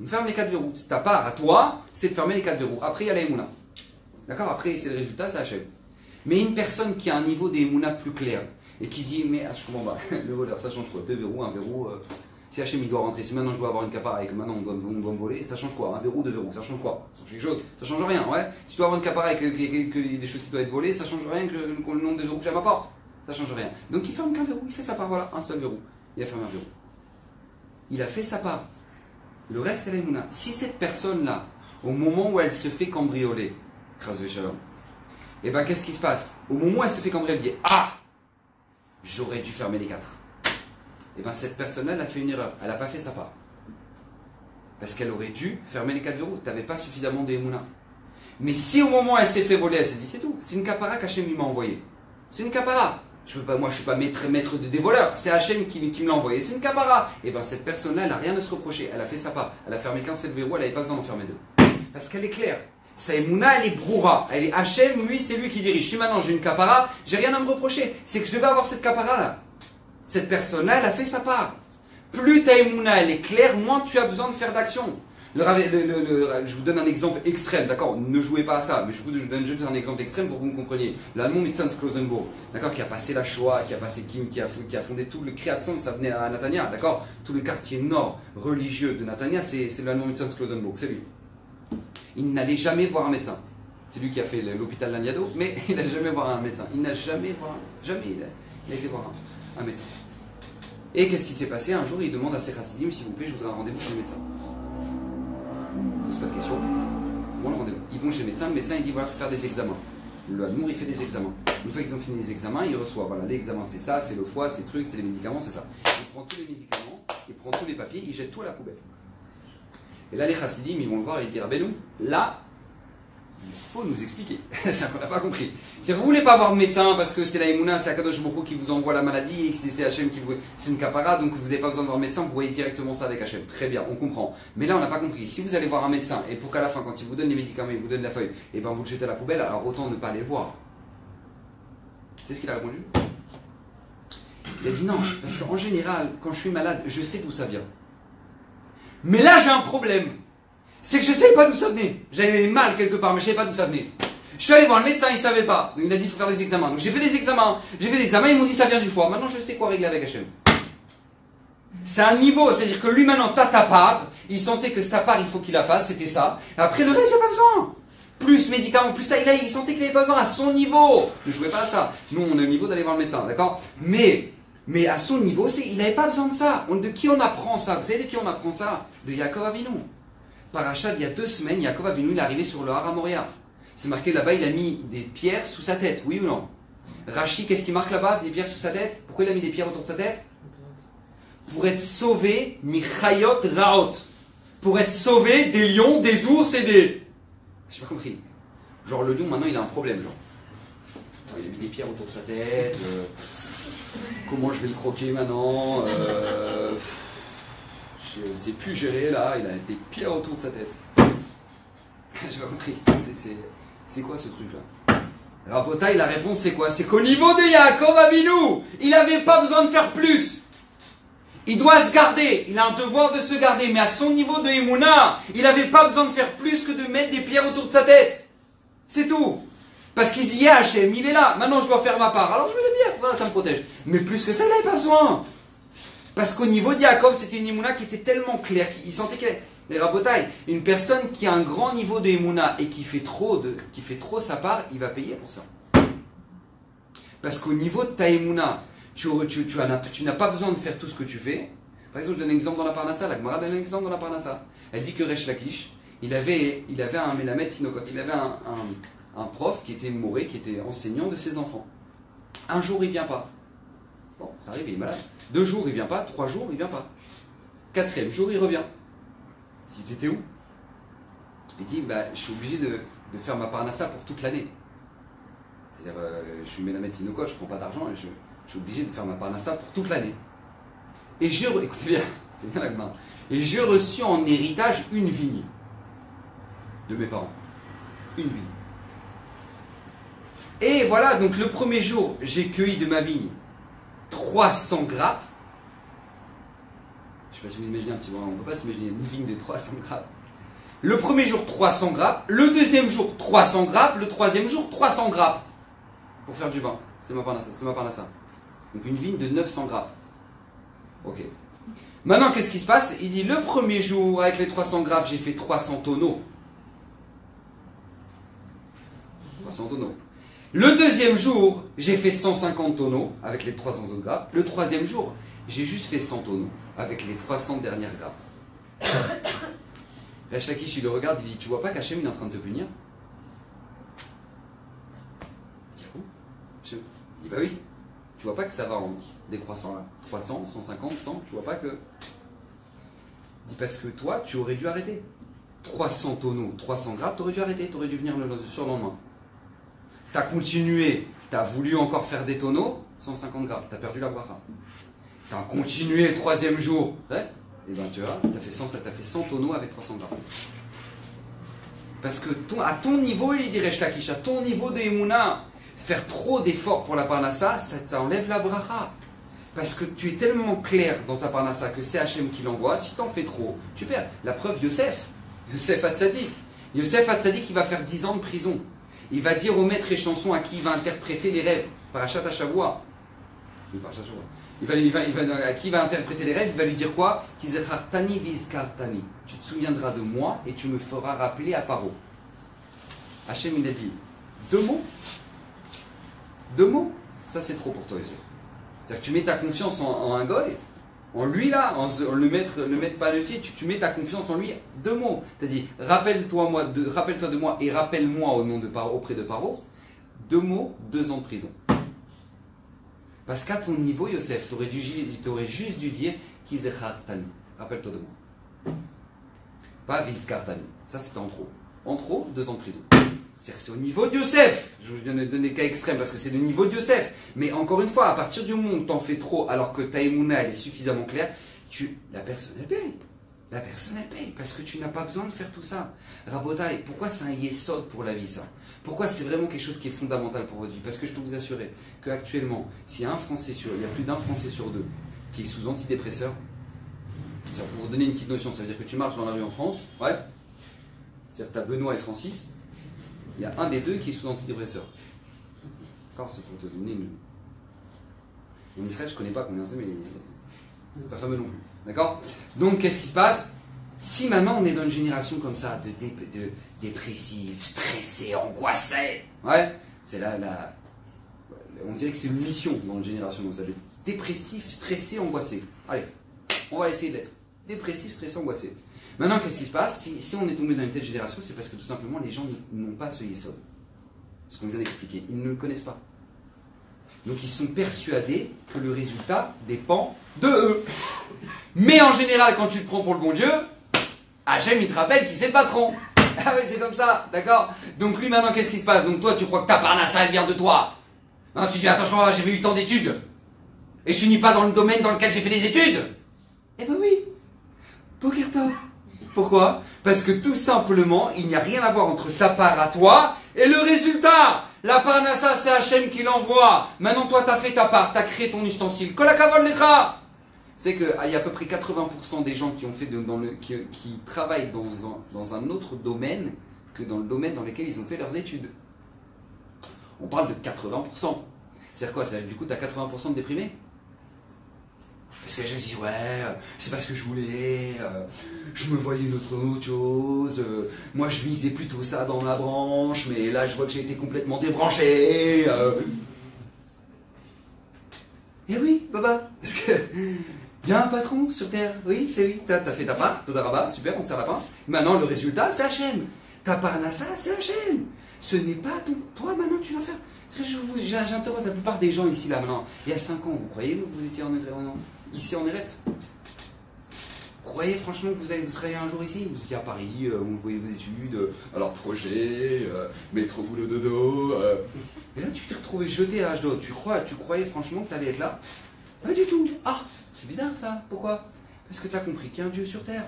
Donc ferme les 4 verrous. Ta part à toi, c'est de fermer les 4 verrous. Après, il y a la Emouna. D'accord? Après, c'est le résultat, ça achève. Mais une personne qui a un niveau d'Emouna plus clair, et qui dit, mais je comprends pas, le voleur, ça change quoi? 2 verrous, un verrou... Si Hachem il doit rentrer, si maintenant je dois avoir une capara et que maintenant on doit me voler, ça change quoi? Un verrou, 2 verrous, ça change quoi? Ça change quelque chose? Ça change rien, ouais. Si tu dois avoir une capara et que des choses qui doivent être volées, ça change rien que le nombre de verrous que j'ai à ma porte. Ça change rien. Donc il ferme qu'un verrou, il fait sa part, voilà, un seul verrou. Il a fermé un verrou. Il a fait sa part. Le reste c'est l'Emouna. Si cette personne-là, au moment où elle se fait cambrioler, et ben qu'est-ce qui se passe? Au moment où elle se fait cambrioler, elle dit, ah, j'aurais dû fermer les 4. Et bien cette personne-là, elle a fait une erreur. Elle n'a pas fait sa part. Parce qu'elle aurait dû fermer les 4 verrous. Tu n'avais pas suffisamment d'Emouna. Mais si au moment où elle s'est fait voler, elle s'est dit, c'est tout. C'est une capara qu'Hachem m'a envoyée. C'est une capara. Moi, je ne suis pas maître des voleurs. C'est Hachem qui me l'a envoyé. C'est une capara. Et bien cette personne-là, elle n'a rien à se reprocher. Elle a fait sa part. Elle a fermé qu'un seul verrou. Elle n'avait pas besoin d'en fermer 2. Parce qu'elle est claire. Sa Emouna, elle est broura. Elle est Hachem, lui, c'est lui qui dirige. Si maintenant j'ai une capara, j'ai rien à me reprocher. C'est que je devais avoir cette capara-là. Cette personne-là, elle a fait sa part. Plus ta Emouna, elle est claire, moins tu as besoin de faire d'action. Je vous donne un exemple extrême, d'accord? Ne jouez pas à ça, mais je vous donne juste un exemple extrême pour que vous me compreniez. L'allemand Mitzans Klosenburg, d'accord, qui a passé la Shoah, qui a passé Kim, qui a fondé tout le Kriatzon, ça venait à Natania, d'accord? Tout le quartier nord religieux de Natania, c'est l'allemand Mitzans Klosenburg, c'est lui. Il n'allait jamais voir un médecin. C'est lui qui a fait l'hôpital Laniado, mais il n'a jamais voir un médecin. Il n'a jamais il a été voir un médecin. Et qu'est-ce qui s'est passé? Un jour, il demande à ses chassidim, s'il vous plaît, je voudrais un rendez-vous chez le médecin. Il ne pose pas de questions. Bon, le rendez-vous. Ils vont chez le médecin il dit, voilà, il faut faire des examens. Le Admour, il fait des examens. Une fois qu'ils ont fini les examens, il reçoit, voilà, l'examen c'est ça, c'est le foie, c'est trucs, c'est les médicaments, c'est ça. Il prend tous les médicaments, il prend tous les papiers, il jette tout à la poubelle. Et là, les chassidim, ils vont le voir et ils disent, ah ben nous, là, il faut nous expliquer. C'est qu'on n'a pas compris. Si vous ne voulez pas avoir de médecin parce que c'est la Emouna, c'est Akadosh Baruch Hu qui vous envoie la maladie et que c'est Hachem qui vous... C'est une capara, donc vous n'avez pas besoin de voir un médecin, vous voyez directement ça avec Hachem. Très bien, on comprend. Mais là, on n'a pas compris. Si vous allez voir un médecin et pour qu'à la fin, quand il vous donne les médicaments, il vous donne la feuille, et ben vous le jetez à la poubelle, alors autant ne pas aller le voir. C'est ce qu'il a répondu. Il a dit non, parce qu'en général, quand je suis malade, je sais d'où ça vient. Mais là, j'ai un problème. C'est que je ne savais pas d'où ça venait. J'avais mal quelque part, mais je ne savais pas d'où ça venait. Je suis allé voir le médecin, il ne savait pas. Donc il a dit qu'il faut faire des examens. Donc j'ai fait des examens. Ils m'ont dit ça vient du foie. Maintenant je sais quoi régler avec Hachem. C'est un niveau, c'est-à-dire que lui maintenant, t'as ta part. Il sentait que sa part, il faut qu'il la fasse, c'était ça. Et après le reste, il n'y a pas besoin. Plus médicaments, plus ça, il sentait qu'il n'avait pas besoin à son niveau. Ne jouez pas à ça. Nous, on est au niveau d'aller voir le médecin, d'accord? Mais à son niveau, il n'avait pas besoin de ça. De qui on apprend ça? Vous savez de qui on apprend ça? De Yaakov Avinu. Parachat, il y a 2 semaines, Yaakov Avinu, il est arrivé sur le Har HaMoriah. C'est marqué là-bas, il a mis des pierres sous sa tête, oui ou non? Rashi, qu'est-ce qu'il marque là-bas? Des pierres sous sa tête? Pourquoi il a mis des pierres autour de sa tête? Pour être sauvé, Michayot Raot. Pour être sauvé des lions, des ours et des... J'ai pas compris. Genre le lion, maintenant, il a un problème, genre. Attends, il a mis des pierres autour de sa tête. Comment je vais le croquer maintenant? Je ne sais plus gérer là, il a des pierres autour de sa tête. J'ai pas compris. C'est quoi ce truc-là? Rabotai, la réponse c'est quoi? C'est qu'au niveau de Yaakov Avinu, il n'avait pas besoin de faire plus. Il doit se garder, il a un devoir de se garder, mais à son niveau de Emouna, il n'avait pas besoin de faire plus que de mettre des pierres autour de sa tête. C'est tout. Parce qu'il dit, Hachem, il est là, maintenant je dois faire ma part. Alors je mets des pierres, ça me protège. Mais plus que ça, il n'avait pas besoin. Parce qu'au niveau de Yaakov, c'était une Emouna qui était tellement claire, il sentait qu'elle... Les rabotailles, une personne qui a un grand niveau de Emouna et qui fait trop sa part, il va payer pour ça. Parce qu'au niveau de ta Emouna, tu n'as pas besoin de faire tout ce que tu fais. Par exemple, je donne un exemple dans la Parnassa, la Gemara donne un exemple dans la Parnassa. Elle dit que Resh Lakish, il avait un Melamed Tinokot, il avait un prof qui était moré, qui était enseignant de ses enfants. Un jour, il vient pas. Bon, ça arrive, il est malade. 2 jours, il vient pas. 3 jours, il vient pas. 4e jour, il revient. Si t'étais où? Il dit, je suis obligé de faire ma parnassa pour toute l'année. C'est-à-dire, je suis Melamed Tinokot, je prends pas d'argent et Je suis obligé de faire ma parnassa pour toute l'année. Et écoutez bien la main. Et j'ai reçu en héritage une vigne de mes parents. Une vigne. Et voilà, donc le premier jour, j'ai cueilli de ma vigne 300 grappes. Je ne sais pas si vous imaginez un petit peu, on ne peut pas s'imaginer une vigne de 300 grappes. Le premier jour, 300 grappes. Le deuxième jour, 300 grappes. Le troisième jour, 300 grappes. Pour faire du vin. C'est ma parnassa. Donc une vigne de 900 grappes. Ok. Maintenant, qu'est-ce qui se passe? Il dit, le premier jour, avec les 300 grappes, j'ai fait 300 tonneaux. 300 tonneaux. Le deuxième jour, j'ai fait 150 tonneaux avec les 300 autres grappes. Le troisième jour, j'ai juste fait 100 tonneaux avec les 300 dernières grappes. Resh Lakish, il le regarde, il dit, tu vois pas qu'Hachem est en train de te punir? Il dit, bah oui. Tu vois pas que ça va en décroissant là? 300, 150, 100, tu vois pas que... Il dit, parce que toi, tu aurais dû arrêter. 300 tonneaux, 300 grappes, tu aurais dû arrêter, tu aurais dû venir le surlendemain. Tu as continué, tu as voulu encore faire des tonneaux, 150 grappes, tu as perdu la bracha. Tu as continué le troisième jour, ouais, et ben tu vois, tu as fait 100 tonneaux avec 300 grappes. Parce que à ton niveau, il dit Resh Lakish, à ton niveau de Emouna, faire trop d'efforts pour la parnassa, ça t'enlève la bracha. Parce que tu es tellement clair dans ta parnassa que c'est Hachem qui l'envoie, si tu en fais trop, tu perds. La preuve, Yosef Hatzadik. Yosef Hatzadik, il va faire 10 ans de prison. Il va dire au maître et chanson à qui il va interpréter les rêves. Parashat HaShavua. À qui il va interpréter les rêves, il va lui dire quoi? Kizechartani vizkartani. Tu te souviendras de moi et tu me feras rappeler à Paro. Hachem, il a dit 2 mots. 2 mots, ça c'est trop pour toi, Yosef. C'est-à-dire que tu mets ta confiance en un goy, en lui là, en le maître panetier, tu mets ta confiance en lui. 2 mots. Tu as dit rappelle-toi de moi et rappelle-moi au nom de Paro, auprès de Paro. 2 mots, 2 ans de prison. Parce qu'à ton niveau, Yosef, tu aurais juste dû dire Kizechartani. Rappelle-toi de moi. Pas Vizkartani. Ça c'était en trop. En trop, 2 ans de prison. C'est au niveau de Yosef. Je vous donne des cas extrêmes parce que c'est le niveau de Yosef. Mais encore une fois, à partir du moment où tu en fais trop alors que ta émouna elle est suffisamment claire, la personne elle paye. La personne elle paye parce que tu n'as pas besoin de faire tout ça. Rabotai, pourquoi c'est un yesod pour la vie ça? Pourquoi c'est vraiment quelque chose qui est fondamental pour votre vie? Parce que je peux vous assurer qu'actuellement, s'il y a il y a plus d'un Français sur 2 qui est sous antidépresseur, pour vous donner une petite notion, ça veut dire que tu marches dans la rue en France, ouais, c'est-à-dire que tu as Benoît et Francis. Il y a un des 2 qui est sous antidépresseur. D'accord, c'est pour te donner une... En Israël, je ne connais pas combien c'est, mais pas fameux non plus. D'accord? Donc, qu'est-ce qui se passe? Si maintenant on est dans une génération comme ça, de dépressifs, stressés, angoissés, ouais, c'est là, on dirait que c'est une mission dans une génération comme ça, de dépressifs, stressés, angoissés. Allez, on va essayer d'être dépressifs, stressés, angoissés. Maintenant, qu'est-ce qui se passe? Si on est tombé dans une telle génération, c'est parce que tout simplement les gens n'ont pas ce yesod. Ce qu'on vient d'expliquer. Ils ne le connaissent pas. Donc ils sont persuadés que le résultat dépend de eux. Mais en général, quand tu te prends pour le bon Dieu, Hachem il te rappelle qui c'est le patron. Ah oui, c'est comme ça, d'accord? Donc lui maintenant, qu'est-ce qui se passe? Donc toi, tu crois que ta parnassa elle vient de toi. Non, tu dis, attends, je crois, j'ai fait 8 ans d'études. Et je finis pas dans le domaine dans lequel j'ai fait des études. Eh ben oui. Pokertov. Pourquoi? Parce que tout simplement, il n'y a rien à voir entre ta part à toi et le résultat. La parnassa, c'est Hachem qui l'envoie. Maintenant, toi, tu as fait ta part, tu as créé ton ustensile. Kol hakavod lecha. C'est qu'il y a à peu près 80% des gens qui ont fait qui travaillent dans un autre domaine que dans le domaine dans lequel ils ont fait leurs études. On parle de 80%. C'est-à-dire quoi? Du coup, tu as 80% de déprimés? Parce que je dis, ouais, c'est parce que je voulais, je me voyais une autre chose, moi je visais plutôt ça dans ma branche, mais là je vois que j'ai été complètement débranché. Et oui, Baba, parce que il y a un patron sur Terre, oui, c'est oui, t'as fait ta part, Todarabah, super, on te serre la pince. Maintenant le résultat, c'est Hachem. Ta parnassa, c'est Hachem. Ce n'est pas toi maintenant tu dois faire. J'interroge la plupart des gens ici là maintenant. Il y a 5 ans, vous croyez que vous étiez en Eretz? Ici en Eretz? croyez franchement que vous serez un jour ici? Vous étiez à Paris, vous voyez vos études, alors projet, métro boulot dodo. Et là, tu t'es retrouvé jeté à Ashdod. Tu croyais franchement que tu allais être là? Pas du tout. Ah, c'est bizarre ça. Pourquoi? Parce que tu as compris qu'il y a un Dieu sur terre.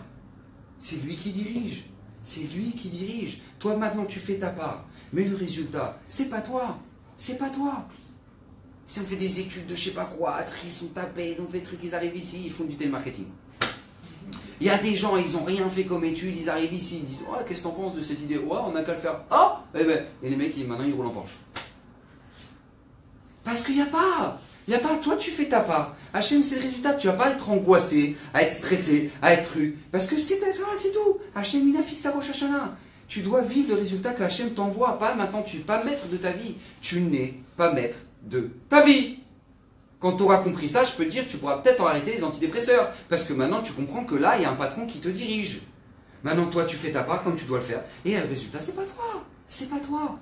C'est lui qui dirige. C'est lui qui dirige. Toi, maintenant, tu fais ta part. Mais le résultat, c'est pas toi. C'est pas toi. Ils ont fait des études de je sais pas quoi, ils sont tapés, ils ont fait des trucs, ils arrivent ici, ils font du télémarketing. Il y a des gens, ils n'ont rien fait comme études, ils arrivent ici, ils disent « Oh, qu'est-ce que t'en penses de cette idée? Ouais, on n'a qu'à le faire. Oh !» Et les mecs, maintenant, ils roulent en Porsche. Parce qu'il n'y a pas. Il n'y a pas. Toi, tu fais ta part. Hachem, c'est le résultat. Tu ne vas pas être angoissé, à être stressé, à être truc. Parce que c'est tout. Hachem, il a fixé à Rosh Hashanah. Tu dois vivre le résultat que Hachem t'envoie. Pas maintenant, tu n'es pas maître de ta vie. Tu n'es pas maître de ta vie. Quand tu auras compris ça, je peux te dire que tu pourras peut-être en arrêter les antidépresseurs. Parce que maintenant, tu comprends que là, il y a un patron qui te dirige. Maintenant, toi, tu fais ta part comme tu dois le faire. Et le résultat, c'est pas toi. C'est pas toi.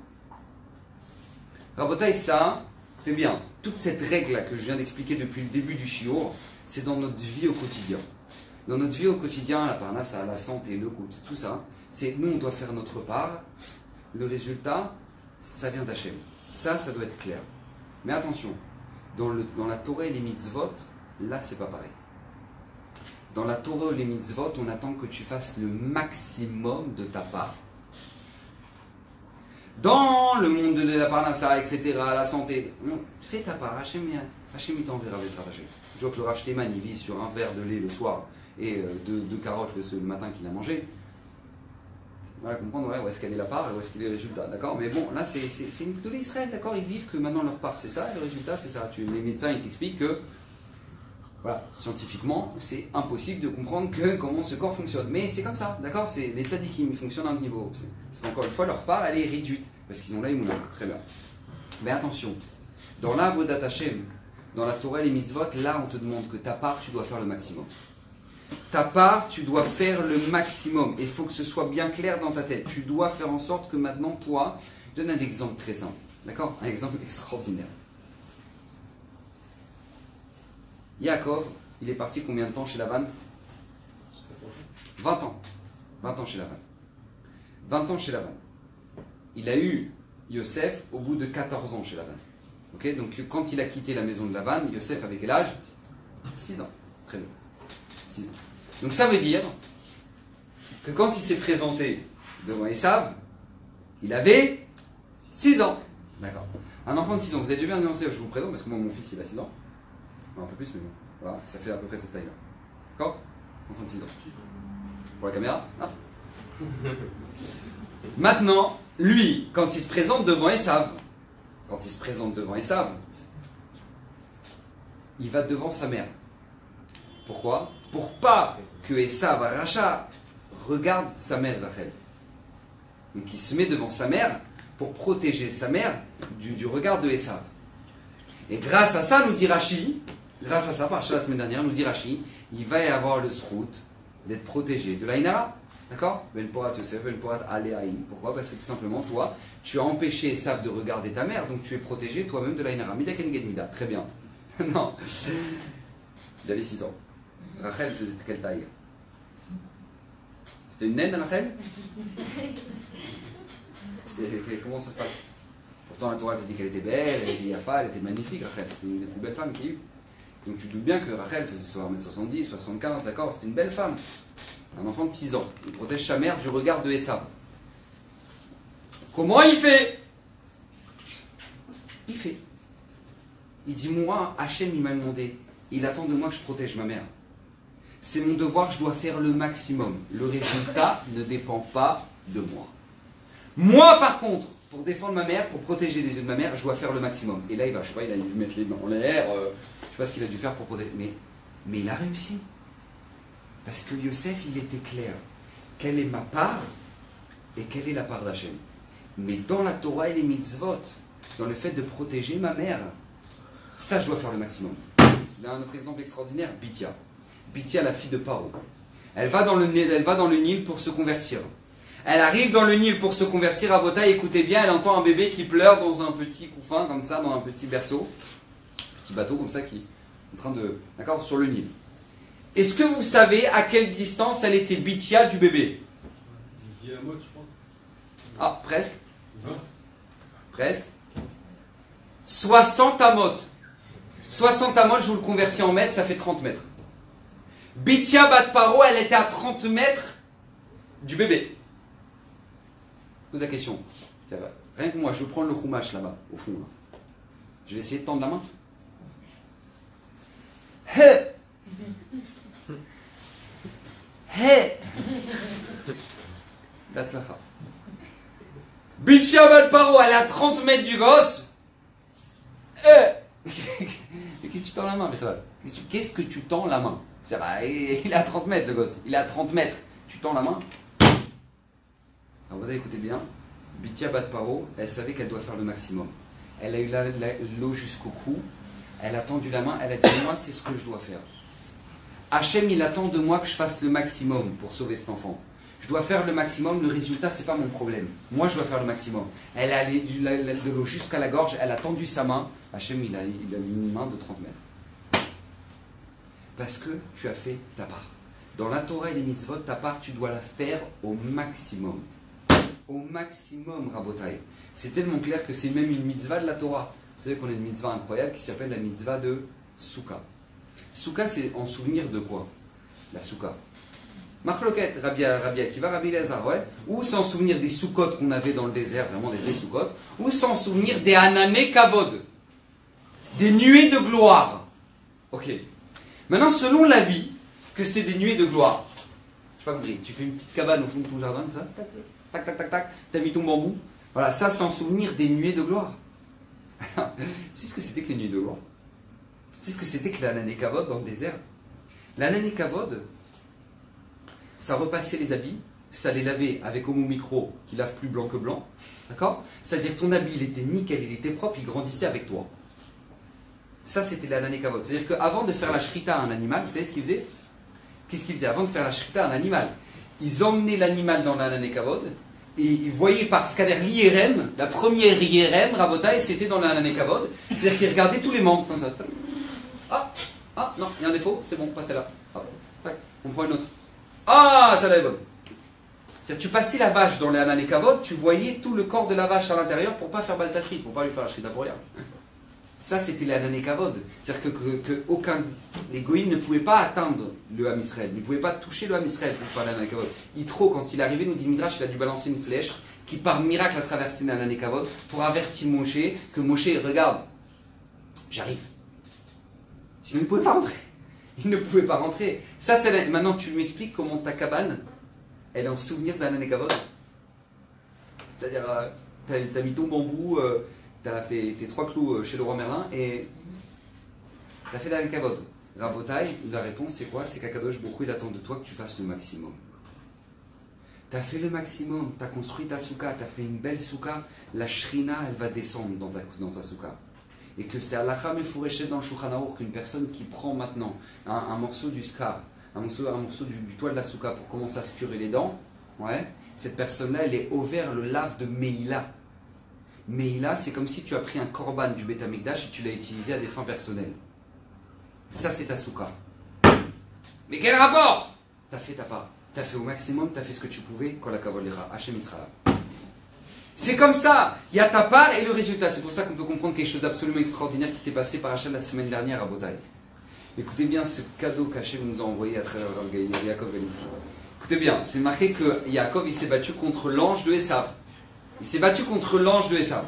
Rabotaï, ça, écoutez bien, toute cette règle-là que je viens d'expliquer depuis le début du shiur, c'est dans notre vie au quotidien. Dans notre vie au quotidien, la parnasse, la santé, le couple, tout ça, c'est nous, on doit faire notre part. Le résultat, ça vient d'Hachem. Ça doit être clair. Mais attention, dans la Torah et les mitzvot, là, c'est pas pareil. Dans la Torah et les mitzvot, on attend que tu fasses le maximum de ta part. Dans le monde de la parnassa, etc., la santé, fais ta part. Hachem il t'enverra avec ça. Je vois que le Rav Shteman, il vit sur un verre de lait le soir et deux carottes le matin qu'il a mangé. Voilà, comprendre où est-ce qu'elle est la part et où est-ce qu'il est le résultat, d'accord? Mais bon, là, c'est une de l'Israël, d'accord? Ils vivent que maintenant leur part, c'est ça, et le résultat, c'est ça. Les médecins, ils t'expliquent que, voilà, scientifiquement, c'est impossible de comprendre comment ce corps fonctionne. Mais c'est comme ça, d'accord? Les tzadikim, ils fonctionnent à un niveau. Parce qu'encore une fois, leur part, elle est réduite, parce qu'ils ont là, ils moulent. Très bien. Mais attention, dans la Avodat Hashem, dans la Torah et les mitzvot, là, on te demande que ta part, tu dois faire le maximum. Ta part, tu dois faire le maximum. Il faut que ce soit bien clair dans ta tête. Tu dois faire en sorte que maintenant, toi, je donne un exemple très simple. D'accord? Un exemple extraordinaire. Yaakov, il est parti combien de temps chez Lavan? 20 ans. 20 ans chez Lavan. 20 ans chez Lavan. Il a eu Yosef au bout de 14 ans chez Lavan. Okay? Donc quand il a quitté la maison de Lavan, Yosef avait quel âge? 6 ans. Très bien. 6 ans. Donc ça veut dire que quand il s'est présenté devant Esav, il avait 6 ans. D'accord. Un enfant de 6 ans, vous êtes déjà bien annoncé, je vous présente, parce que moi mon fils il a 6 ans. Un peu plus, mais bon. Voilà, ça fait à peu près cette taille-là. D'accord? Enfant de 6 ans. Pour la caméra? Ah. Maintenant, lui, quand il se présente devant Esav, il va devant sa mère. Pourquoi? Pour pas que Esav, Racha, regarde sa mère Rachel. Donc il se met devant sa mère pour protéger sa mère du regard de Esav. Et grâce à ça, nous dit Rashi, grâce à ça, par la semaine dernière, nous dit Rashi, il va y avoir le srout d'être protégé de l'Aïnara. D'accord? Ben Porat Yosef, Ben Porat Aléaïn. Pourquoi? Parce que tout simplement, toi, tu as empêché Esav de regarder ta mère, donc tu es protégé toi-même de l'Aïnara. Mida Ken Mida, très bien. Non. Il avait 6 ans. Rachel faisait quelle taille? C'était une naine, Rachel? Comment ça se passe? Pourtant, la Torah te dit qu'elle était belle, elle était yafa, elle était magnifique, Rachel. C'était une des plus belles femmes qu'il y a eu. Donc tu te doutes bien que Rachel faisait soit 1m70, 75, d'accord? C'était une belle femme. Un enfant de 6 ans. Il protège sa mère du regard de Esav. Comment il fait? Il fait. Il dit, moi, Hachem, il m'a demandé. Il attend de moi que je protège ma mère. C'est mon devoir, je dois faire le maximum. Le résultat ne dépend pas de moi. Moi, par contre, pour défendre ma mère, pour protéger les yeux de ma mère, je dois faire le maximum. Et là, il va, je sais pas, il a dû mettre les mains en l'air, je sais pas ce qu'il a dû faire pour protéger. Mais il a réussi. Parce que Yosef, il était clair. Quelle est ma part et quelle est la part d'Hachem? Mais dans la Torah et les mitzvot, dans le fait de protéger ma mère, ça, je dois faire le maximum. Là, un autre exemple extraordinaire, Bithia. Bithia, la fille de Paro. Elle va dans le Nil pour se convertir. Elle arrive dans le Nil pour se convertir à Botaï, écoutez bien, elle entend un bébé qui pleure dans un petit couffin, comme ça, dans un petit berceau, petit bateau comme ça, qui est en train de... D'accord, sur le Nil. Est-ce que vous savez à quelle distance elle était bitia du bébé? 10 à mode, je crois. Ah, presque. 20. Presque. 60 amot. 60 amot, je vous le convertis en mètres, ça fait 30 mètres. Bitia bat paro, elle était à 30 mètres du bébé. Je pose la question. Ça va. Rien que moi, je vais prendre le chumash là-bas, au fond. Là. Je vais essayer de tendre la main. Hé! Hé! Datslacha. Bitia bat paro, elle est à 30 mètres du gosse. Qu'est-ce que tu tends la main, Bichlal? Qu'est-ce que tu tends la main? Il est à 30 mètres, le gosse. Il est à 30 mètres. Tu tends la main. Alors, vous avez écouté bien. Bitia Bat Paro, elle savait qu'elle doit faire le maximum. Elle a eu l'eau jusqu'au cou. Elle a tendu la main. Elle a dit, moi, c'est ce que je dois faire. Hachem, il attend de moi que je fasse le maximum pour sauver cet enfant. Je dois faire le maximum. Le résultat, c'est pas mon problème. Moi, je dois faire le maximum. Elle a allé de l'eau jusqu'à la gorge. Elle a tendu sa main. Hachem, il a mis une main de 30 mètres. Parce que tu as fait ta part. Dans la Torah et les mitzvot, ta part, tu dois la faire au maximum. Au maximum, Rabotai. C'est tellement clair que c'est même une mitzvah de la Torah. Vous savez qu'on a une mitzvah incroyable qui s'appelle la mitzvah de Souka. Souka, c'est en souvenir de quoi? La Souka. Machloket, Rabbi Akiva, Rabbi Elazar, ouais. Ou c'est en souvenir des soukot qu'on avait dans le désert, vraiment des vrais soukot. Ou c'est en souvenir des anané kavod. Des nuées de gloire. Ok. Maintenant, selon la vie, que c'est des nuées de gloire. Je sais pas compris. Tu fais une petite cabane au fond de ton jardin, ça. Tac, tac, tac, tac. T'as mis ton bambou. Voilà, ça, c'est en souvenir des nuées de gloire. C'est ce que c'était que les nuées de gloire. C'est ce que c'était que l'anané kavod dans le désert. L'anané kavod, ça repassait les habits, ça les lavait avec Homo Micro qui lave plus blanc que blanc. D'accord? C'est-à-dire ton habit, il était nickel, il était propre, il grandissait avec toi. Ça, c'était l'anané kavod. C'est-à-dire qu'avant de faire la shrita à un animal, vous savez ce qu'ils faisaient? Qu'est-ce qu'ils faisaient avant de faire la shrita à un animal? Ils emmenaient l'animal dans l'anané kavod et ils voyaient par scanner l'IRM, la première IRM, Rabotai, c'était dans l'anané kavod. C'est-à-dire qu'ils regardaient tous les membres comme ça. Ah, non, il y a un défaut, c'est bon, passez là. Hop, on prend une autre. Ah, ça là est bonne. C'est-à-dire tu passais la vache dans l'anané kavod, tu voyais tout le corps de la vache à l'intérieur pour pas faire baltachrit, pour pas lui faire la shrita pour rien. Ça, c'était l'anané kavod. C'est-à-dire que aucun. Les goïms ne pouvaient pas atteindre le Ham Israël, ne pouvaient pas toucher le Ham Israël pour faire l'anané kavod. Yitro, quand il est arrivé, nous dit Midrash, il a dû balancer une flèche qui, par miracle, a traversé l'anané kavod pour avertir Moshe que Moshe, regarde, j'arrive. Sinon, il ne pouvait pas rentrer. Il ne pouvait pas rentrer. Ça, c'est maintenant, tu m'expliques comment ta cabane, elle est en souvenir d'anané kavod. C'est-à-dire, t'as mis ton bambou. Tu as fait tes 3 clous chez le roi Merlin et tu as fait la kavod. Rabotai, la réponse c'est quoi? C'est qu'Akadosh Baruch Hu, il attend de toi que tu fasses le maximum. Tu as fait le maximum, tu as construit ta souka, tu as fait une belle souka, la shrina elle va descendre dans ta souka. Et que c'est Halacha Mefureshet dans le Shulchan Aruch qu'une personne qui prend maintenant un morceau du skar, un morceau du toit de la souka pour commencer à se curer les dents, ouais, cette personne-là elle est ouvert le lave de Meïla. Meïla, c'est comme si tu as pris un korban du Beth Amikdash et tu l'as utilisé à des fins personnelles. Ça, c'est ta souka. Mais quel rapport? Tu as fait ta part. Tu as fait au maximum, tu as fait ce que tu pouvais. Kol hakavod lecha, Hachem sera là. C'est comme ça. Il y a ta part et le résultat. C'est pour ça qu'on peut comprendre quelque chose d'absolument extraordinaire qui s'est passé par Hachem la semaine dernière à Botaï. Écoutez bien ce cadeau qu'Hachem nous a envoyé à travers Yaakov Beniski. Écoutez bien, c'est marqué que Yaakov il s'est battu contre l'ange de Esav. Il s'est battu contre l'ange de Esav.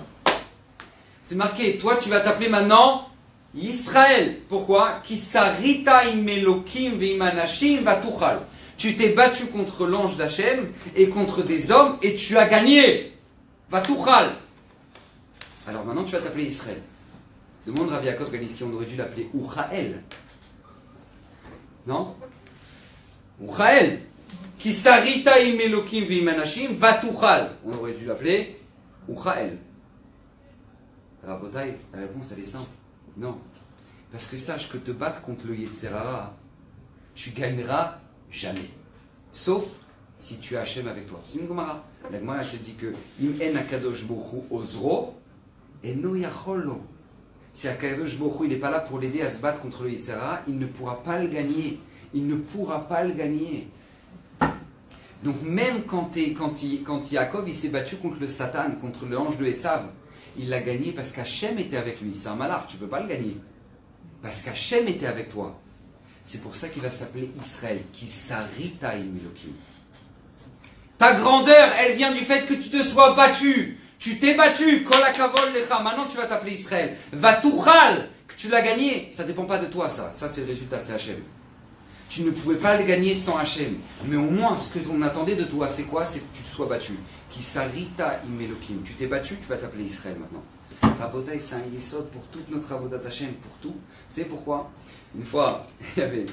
C'est marqué, toi tu vas t'appeler maintenant Israël. Pourquoi? Kisarita imelokim veimanashim vatuchal. Tu t'es battu contre l'ange d'Hachem et contre des hommes et tu as gagné. Vatuchal. Alors maintenant tu vas t'appeler Israël. Demande Rabbi Yaakov Ganiski, on aurait dû l'appeler Uchael. Non? Uchael. Kisarita imelokim veimanashim vatuchal. On aurait dû l'appeler Uchael. Rabotai, la réponse elle est simple. Non. Parce que sache que te battre contre le Yetzerara, tu gagneras jamais. Sauf si tu as Hachem avec toi. C'est une Gemara. La Gemara te dit que Im en Akadosh Baruch Hu ozro et no yacholo. Si Akadosh Baruch Hu il n'est pas là pour l'aider à se battre contre le Yetzerara, il ne pourra pas le gagner. il ne pourra pas le gagner. Donc même quand Yaakov il s'est battu contre le Satan, contre le ange de Esav, il l'a gagné parce qu'Hachem était avec lui. C'est un malard, tu ne peux pas le gagner. Parce qu'Hachem était avec toi. C'est pour ça qu'il va s'appeler Israël, qui sarita Elokim. Ta grandeur, elle vient du fait que tu te sois battu. Tu t'es battu, Kol hakavod lecha. Maintenant tu vas t'appeler Israël. Vatuchal, que tu l'as gagné. Ça ne dépend pas de toi, ça. Ça c'est le résultat, c'est Hachem. Tu ne pouvais pas le gagner sans Hachem. Mais au moins, ce qu'on attendait de toi, c'est quoi? C'est que tu te sois battu. Qui sarita Elokim. Tu t'es battu, tu vas t'appeler Israël maintenant. Rabotai, c'est un yesod pour toute notre avodat Hachem, pour tout. Vous savez pourquoi? Une fois, il y avait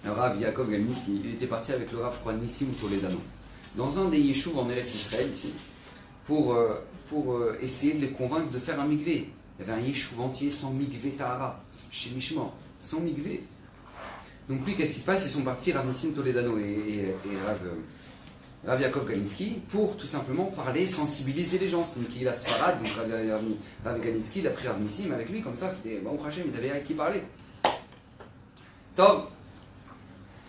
le Rav Yaakov Galniski, il était parti avec le Rav, je crois, Nissim Toledano, dans un des yeshuvs en Eretz Israël, ici, pour essayer de les convaincre de faire un mikvé. Il y avait un yeshuv entier sans mikvé Tahara, chez Mishmor, sans mikvé. Donc lui, qu'est-ce qui se passe? Ils sont partis, Rav Nissim Toledano et Rav Yaakov Galinsky, pour tout simplement parler, sensibiliser les gens. C'était une Kihila Sfarad, donc Rav Galinsky, il a pris Rav Nissim avec lui, comme ça, c'était bon, Hachem, ils avaient à qui parler. Top.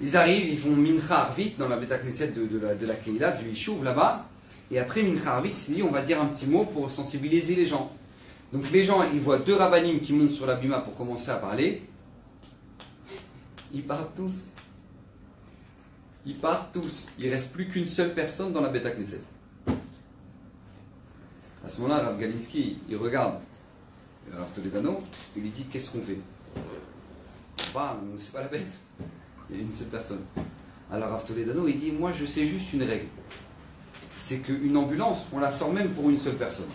Ils arrivent, ils font Mincha Arvit dans la Beta Knesset de la Kehila, du Yishuv là-bas, et après Mincha Arvit, il s'est dit, on va dire un petit mot pour sensibiliser les gens. Donc les gens, ils voient deux rabbanim qui montent sur la bima pour commencer à parler. Ils partent tous. Ils partent tous. Il ne reste plus qu'une seule personne dans la Beta Knesset. À ce moment-là, Rav Galinsky, il regarde Rav Toledano, il lui dit, qu'est-ce qu'on fait? Bah, c'est pas la peine. Il y a une seule personne. Alors Rav Toledano, il dit, moi je sais juste une règle. C'est qu'une ambulance, on la sort même pour une seule personne.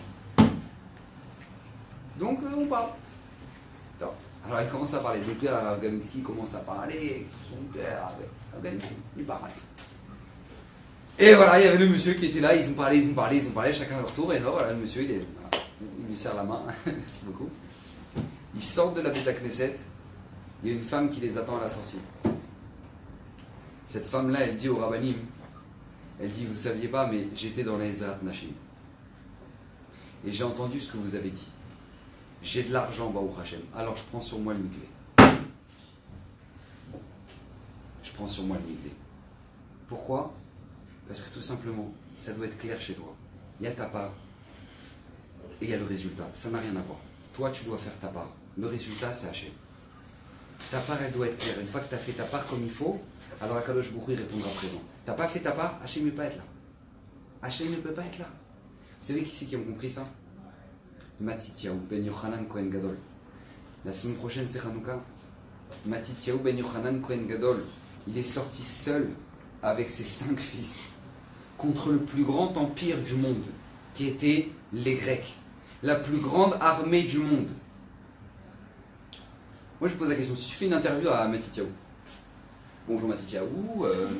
Donc on parle. Alors il commence à parler. Donc là, Rav Galinsky commence à parler avec tout son cœur. Rav Galinsky, il parle. Et voilà, il y avait le monsieur qui était là, ils ont parlé, chacun à leur tour. Et là, voilà, le monsieur, il lui serre la main. Merci beaucoup. Ils sortent de la Beta Knesset. Il y a une femme qui les attend à la sortie. Cette femme-là, elle dit au Rabbanim, elle dit, vous saviez pas, mais j'étais dans les Ezrat Nashim. Et j'ai entendu ce que vous avez dit. J'ai de l'argent, Baruch Hashem. Alors je prends sur moi le mikvé. Je prends sur moi le mikvé. Pourquoi? Parce que tout simplement, ça doit être clair chez toi. Il y a ta part et il y a le résultat. Ça n'a rien à voir. Toi, tu dois faire ta part. Le résultat, c'est Hachem. Ta part, elle doit être claire. Une fois que tu as fait ta part comme il faut, alors Akadosh Baruch Hu répondra présent. Tu n'as pas fait ta part, Hachem ne peut pas être là. Hachem ne peut pas être là. Vous savez qui c'est qui ont compris ça? Matityahu ben Yochanan Kohen Gadol. La semaine prochaine, c'est Hanouka. Matityahu ben Yochanan Kohen Gadol, il est sorti seul avec ses 5 fils contre le plus grand empire du monde, qui était les Grecs. La plus grande armée du monde. Moi je pose la question, si tu fais une interview à Matityahu, bonjour Matityahu,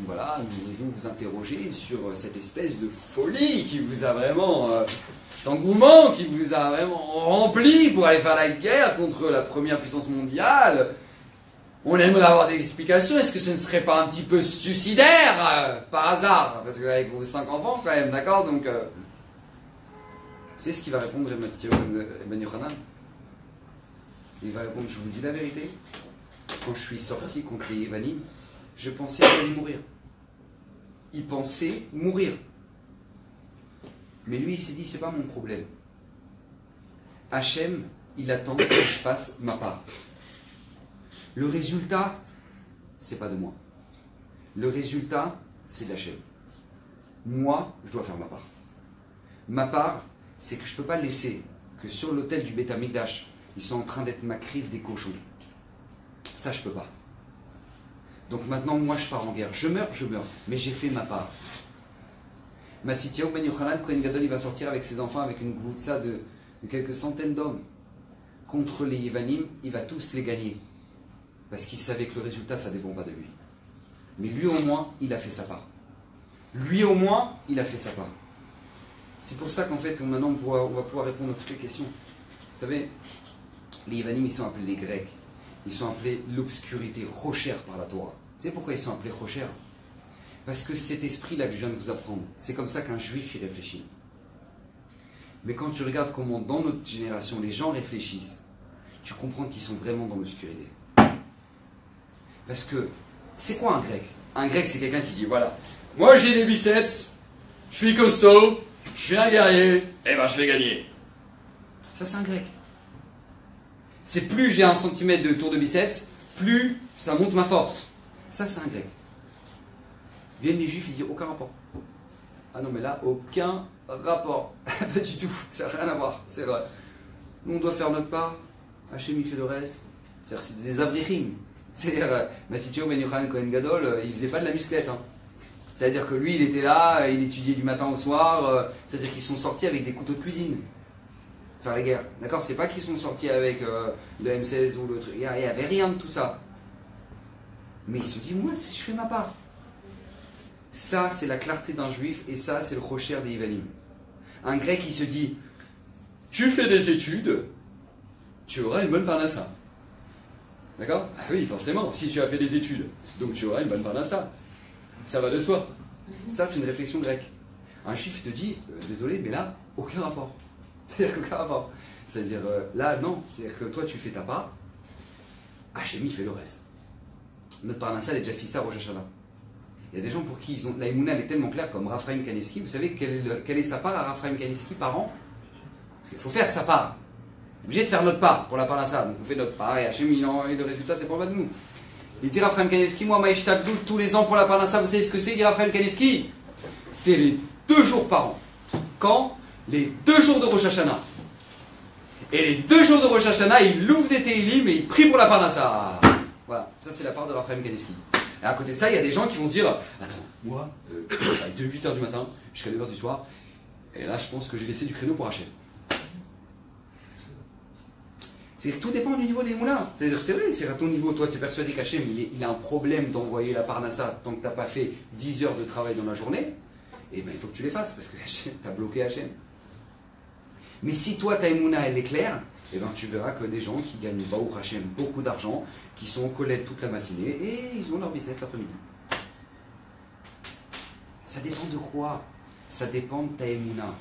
voilà, nous devions vous interroger sur cette espèce de folie qui vous a vraiment, cet engouement qui vous a vraiment rempli pour aller faire la guerre contre la première puissance mondiale. On aimerait avoir des explications, est-ce que ce ne serait pas un petit peu suicidaire, par hasard? Parce qu'avec vos 5 enfants quand même, d'accord? Donc, c'est ce qu'il va répondre Matityahu ben Yochanan. Il va répondre, je vous dis la vérité, quand je suis sorti contre les Yévanim, je pensais qu'il allait mourir. Il pensait mourir. Mais lui, il s'est dit, c'est pas mon problème. Hachem, il attend que je fasse ma part. Le résultat, c'est pas de moi. Le résultat, c'est d'Hachem. Moi, je dois faire ma part. Ma part, c'est que je ne peux pas laisser que sur l'autel du Beth Amikdash, ils sont en train d'être macrives des cochons. Ça, je peux pas. Donc maintenant, moi, je pars en guerre. Je meurs, mais j'ai fait ma part. Matityahu ben Yochanan Kohen Gadol, il va sortir avec ses enfants, avec une gloutza de quelques centaines d'hommes. Contre les Yévanim, il va tous les gagner. Parce qu'il savait que le résultat, ça ne dépend pas de lui. Mais lui, au moins, il a fait sa part. Lui, au moins, il a fait sa part. C'est pour ça qu'en fait, maintenant, on va pouvoir répondre à toutes les questions. Vous savez, les Yévanim, ils sont appelés les Grecs. Ils sont appelés l'obscurité, Rocher par la Torah. Vous savez pourquoi ils sont appelés Rocher? Parce que cet esprit-là que je viens de vous apprendre, c'est comme ça qu'un juif y réfléchit. Mais quand tu regardes comment dans notre génération les gens réfléchissent, tu comprends qu'ils sont vraiment dans l'obscurité. Parce que C'est quoi un grec? Un grec, c'est quelqu'un qui dit, voilà, moi j'ai des biceps, je suis costaud, je suis un guerrier, et ben je vais gagner. Ça, c'est un grec. C'est plus j'ai 1 centimètre de tour de biceps, plus ça monte ma force. Ça, c'est un grec. Viennent les juifs, ils disent aucun rapport. Ah non, mais là, aucun rapport. Pas du tout, ça n'a rien à voir, c'est vrai. Nous, on doit faire notre part, Hachem, il fait le reste. C'est-à-dire, c'est des abrichim. C'est-à-dire, Matitio Ben Yochanan Kohen Gadol, il faisait pas de la musclette. Hein. C'est-à-dire que lui, il était là, il étudiait du matin au soir, c'est-à-dire qu'ils sont sortis avec des couteaux de cuisine. Faire la guerre. D'accord? C'est pas qu'ils sont sortis avec le M16 ou le truc. Il n'y avait rien de tout ça. Mais il se dit, moi, je fais ma part. Ça, c'est la clarté d'un juif, et ça, c'est le rocher des Ivalim. Un grec, il se dit, tu fais des études, tu auras une bonne parnassa. D'accord? Ah oui, forcément, si tu as fait des études, donc tu auras une bonne parnassa. Ça va de soi. Ça, c'est une réflexion grecque. Un juif te dit, désolé, mais là, aucun rapport. C'est-à-dire aucun rapport. C'est-à-dire, là, non. C'est-à-dire que toi, tu fais ta part, Hachem, il fait le reste. Notre parnassa, elle est déjà fissa Rosh Hashanah. Il y a des gens pour qui la Emouna, elle est tellement claire, comme Raphaël Kanevski. Vous savez quelle est sa part à Raphaël Kanevski par an? Parce qu'il faut faire sa part. On est obligé de faire notre part pour la parnassa. Donc on fait notre part, et Hachem, et le résultat, c'est pas mal de nous. Il dit Raphaël Kanevski, moi, Maïshtadlout, tous les ans pour la parnassa, vous savez ce que c'est, dit Raphaël Kanevski? C'est les 2 jours par an. Quand? Les 2 jours de Rosh Hashanah. Et les 2 jours de Rosh Hashanah, il ouvre des Teilim et il prie pour la parnassa. Voilà, ça c'est la part de Raphaël Kanevski. Et à côté de ça, il y a des gens qui vont se dire, attends, moi, je travaille de 8h du matin jusqu'à 9h du soir, et là je pense que j'ai laissé du créneau pour Hachem. C'est tout dépend du niveau des moulins. C'est-à-dire, c'est vrai, c'est à ton niveau, toi tu es persuadé qu'Hachem il a un problème d'envoyer la parnassa tant que tu n'as pas fait 10 heures de travail dans la journée, et bien il faut que tu les fasses, parce que tu as bloqué Hachem. Mais si toi ta émouna elle est claire, et ben tu verras que des gens qui gagnent Baruch Hashem beaucoup d'argent, qui sont au collège toute la matinée et ils ont leur business l'après-midi. Ça dépend de quoi? Ça dépend de ta émouna.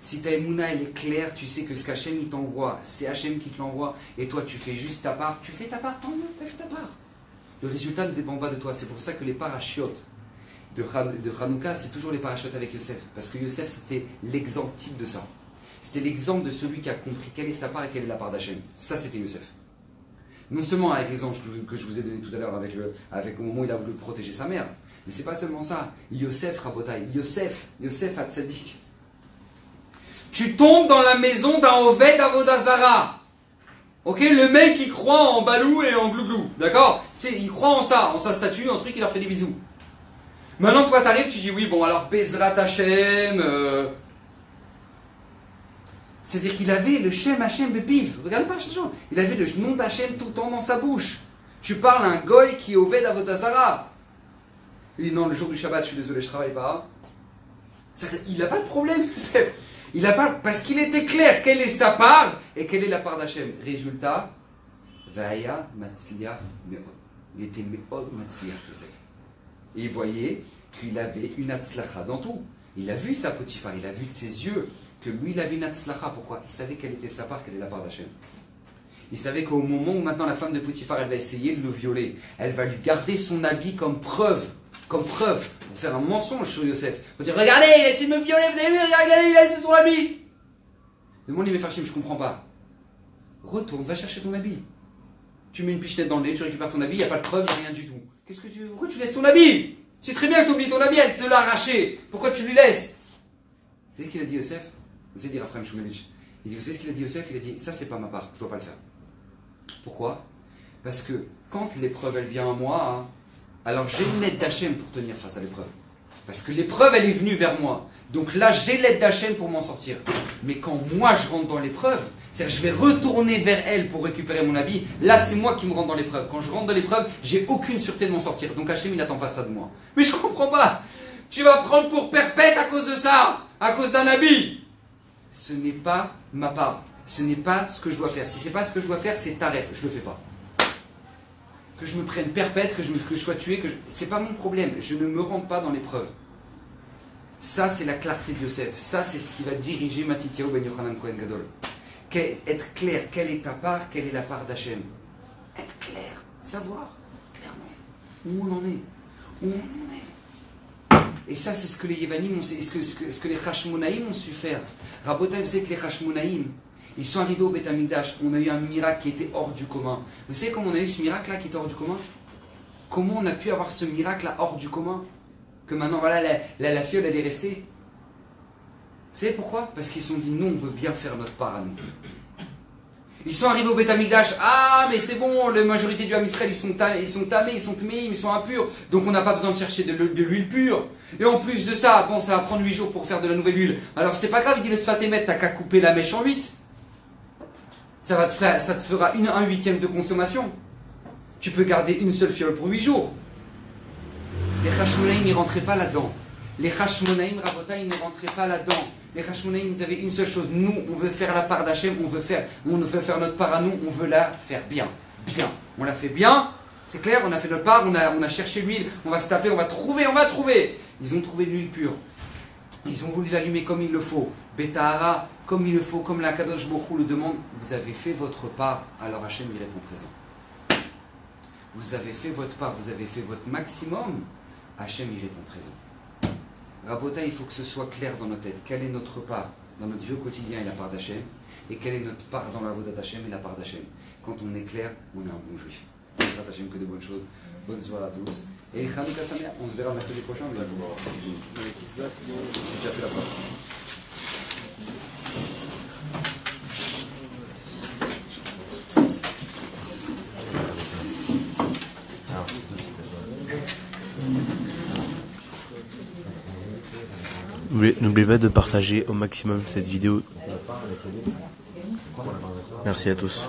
Si ta émouna elle est claire, tu sais que ce qu'Hachem il t'envoie, c'est Hachem qui te l'envoie, et toi tu fais juste ta part, tu fais ta part, tant mieux, tu as fait ta part. Le résultat ne dépend pas de toi. C'est pour ça que les parachiotes de Hanouka, c'est toujours les parachiotes avec Yosef. Parce que Yosef c'était l'exemple type de ça. C'était l'exemple de celui qui a compris quelle est sa part et quelle est la part d'Hachem. Ça, c'était Yosef. Non seulement avec l'exemple que je vous ai donné tout à l'heure, avec au moment où il a voulu protéger sa mère, mais c'est pas seulement ça. Yosef, Rabotai, Yosef Hatzadik. Tu tombes dans la maison d'un Oved Avodazara. Ok, le mec qui croit en Balou et en Glouglou. D'accord? Il croit en ça, en sa statue, un truc, il leur fait des bisous. Maintenant, toi, t'arrives, tu dis oui, bon, alors Bezrat Hachem. C'est-à-dire qu'il avait le Shem Hachem Bepiv. Regardez pas, il avait le nom d'Hachem tout le temps dans sa bouche. Tu parles à un goy qui est Oved Avodazara. Il dit non, le jour du Shabbat, je suis désolé, je travaille pas. Il n'a pas de problème, Youssef. Il n'a pas, parce qu'il était clair quelle est sa part et quelle est la part d'Hachem. Résultat, Vaya Matzliach Meod. Il était Meod Matzliach, Youssef. Et il voyait qu'il avait une Atzlacha dans tout. Il a vu sa Potiphar, il a vu de ses yeux que lui, il avait une Atzlacha. Pourquoi? Il savait quelle était sa part, quelle est la part d'Hachem. Il savait qu'au moment où maintenant la femme de Potiphar, elle va essayer de le violer, elle va lui garder son habit comme preuve, pour faire un mensonge sur Yosef. Pour dire, regardez, il a essayé de me violer, vous avez vu, regardez, il a laissé son habit. Demande les Mefarshim, je comprends pas. Retourne, va chercher ton habit. Tu mets une pichenette dans le nez, tu récupères ton habit, il n'y a pas de preuve, il n'y a rien du tout. Pourquoi tu laisses ton habit? C'est très bien que tu oublies ton habit, elle te l'a arraché. Pourquoi tu lui laisses? Vous savez ce qu'il a dit Yosef? Vous savez dire Raphaël Shmulevitch. Il dit, vous savez ce qu'il a dit Yosef? Il a dit, ça c'est pas ma part, je dois pas le faire. Pourquoi? Parce que quand l'épreuve elle vient à moi, hein, alors j'ai une aide d'Hachem pour tenir face à l'épreuve. Parce que l'épreuve elle est venue vers moi. Donc là j'ai l'aide d'Hachem pour m'en sortir. Mais quand moi je rentre dans l'épreuve, c'est-à-dire je vais retourner vers elle pour récupérer mon habit, là c'est moi qui me rentre dans l'épreuve. Quand je rentre dans l'épreuve, j'ai aucune sûreté de m'en sortir. Donc Hachem il n'attend pas de ça de moi. Mais je comprends pas. Tu vas prendre pour perpète à cause de ça, à cause d'un habit. Ce n'est pas ma part. Ce n'est pas ce que je dois faire. Si c'est pas ce que je dois faire, c'est taref. Je le fais pas. Que je me prenne perpète, que je sois tué, c'est pas mon problème. Je ne me rentre pas dans l'épreuve. Ça, c'est la clarté de Yosef. Ça, c'est ce qui va diriger Matityahu Ben Yochanan Kohen Gadol. Être clair, quelle est ta part, quelle est la part d'Hachem. Être clair, savoir, clairement. où on en est. Où on en est. Et ça, c'est ce que les Yevanim, ce que les Hashmonaïm ont su faire. Rabotai, vous savez que les Hashmonaïm, ils sont arrivés au Beth Amikdash, on a eu un miracle qui était hors du commun. Vous savez comment on a eu ce miracle-là qui était hors du commun? Comment on a pu avoir ce miracle-là hors du commun? Que maintenant, voilà, la fiole, elle est restée. Vous savez pourquoi? Parce qu'ils se sont dit, nous, on veut bien faire notre part à nous. Ils sont arrivés au Beth Amikdash, ah, mais c'est bon, la majorité du Ham Israël, ils sont tamés, ils sont tméim, ils sont impurs, donc on n'a pas besoin de chercher de l'huile pure. Et en plus de ça, bon, ça va prendre 8 jours pour faire de la nouvelle huile. Alors c'est pas grave, il dit le Sfatémet, t'as qu'à couper la mèche en 8. Ça te fera un huitième de consommation. Tu peux garder une seule fiole pour 8 jours. Les Hashmonaïm, ils ne rentraient pas là-dedans. Les Hashmonaïm, Rabotai, ils ne rentraient pas là-dedans. Les Hashmonaïm, ils avaient une seule chose. Nous, on veut faire la part d'Hachem, on veut faire notre part à nous, on veut la faire bien. Bien. On l'a fait bien, c'est clair, on a fait notre part, on a cherché l'huile, on va se taper, on va trouver. Ils ont trouvé de l'huile pure. Ils ont voulu l'allumer comme il le faut. Betahara, comme il le faut, comme la Kadosh Baruch Hu le demande. Vous avez fait votre part, alors Hachem il répond présent. Vous avez fait votre part, vous avez fait votre maximum, Hachem il répond présent. Rabota, il faut que ce soit clair dans notre tête. Quelle est notre part dans notre vie au quotidien et la part d'Hachem? Et quelle est notre part dans la voie d'Hachem et la part d'Hachem? Quand on est clair, on est un bon juif. On sera Hachem que de bonnes choses. Bonne soirée à tous. Et Chanukah Sameach, on se verra mercredi prochain. J'ai déjà fait la part. N'oubliez pas de partager au maximum cette vidéo. Merci à tous.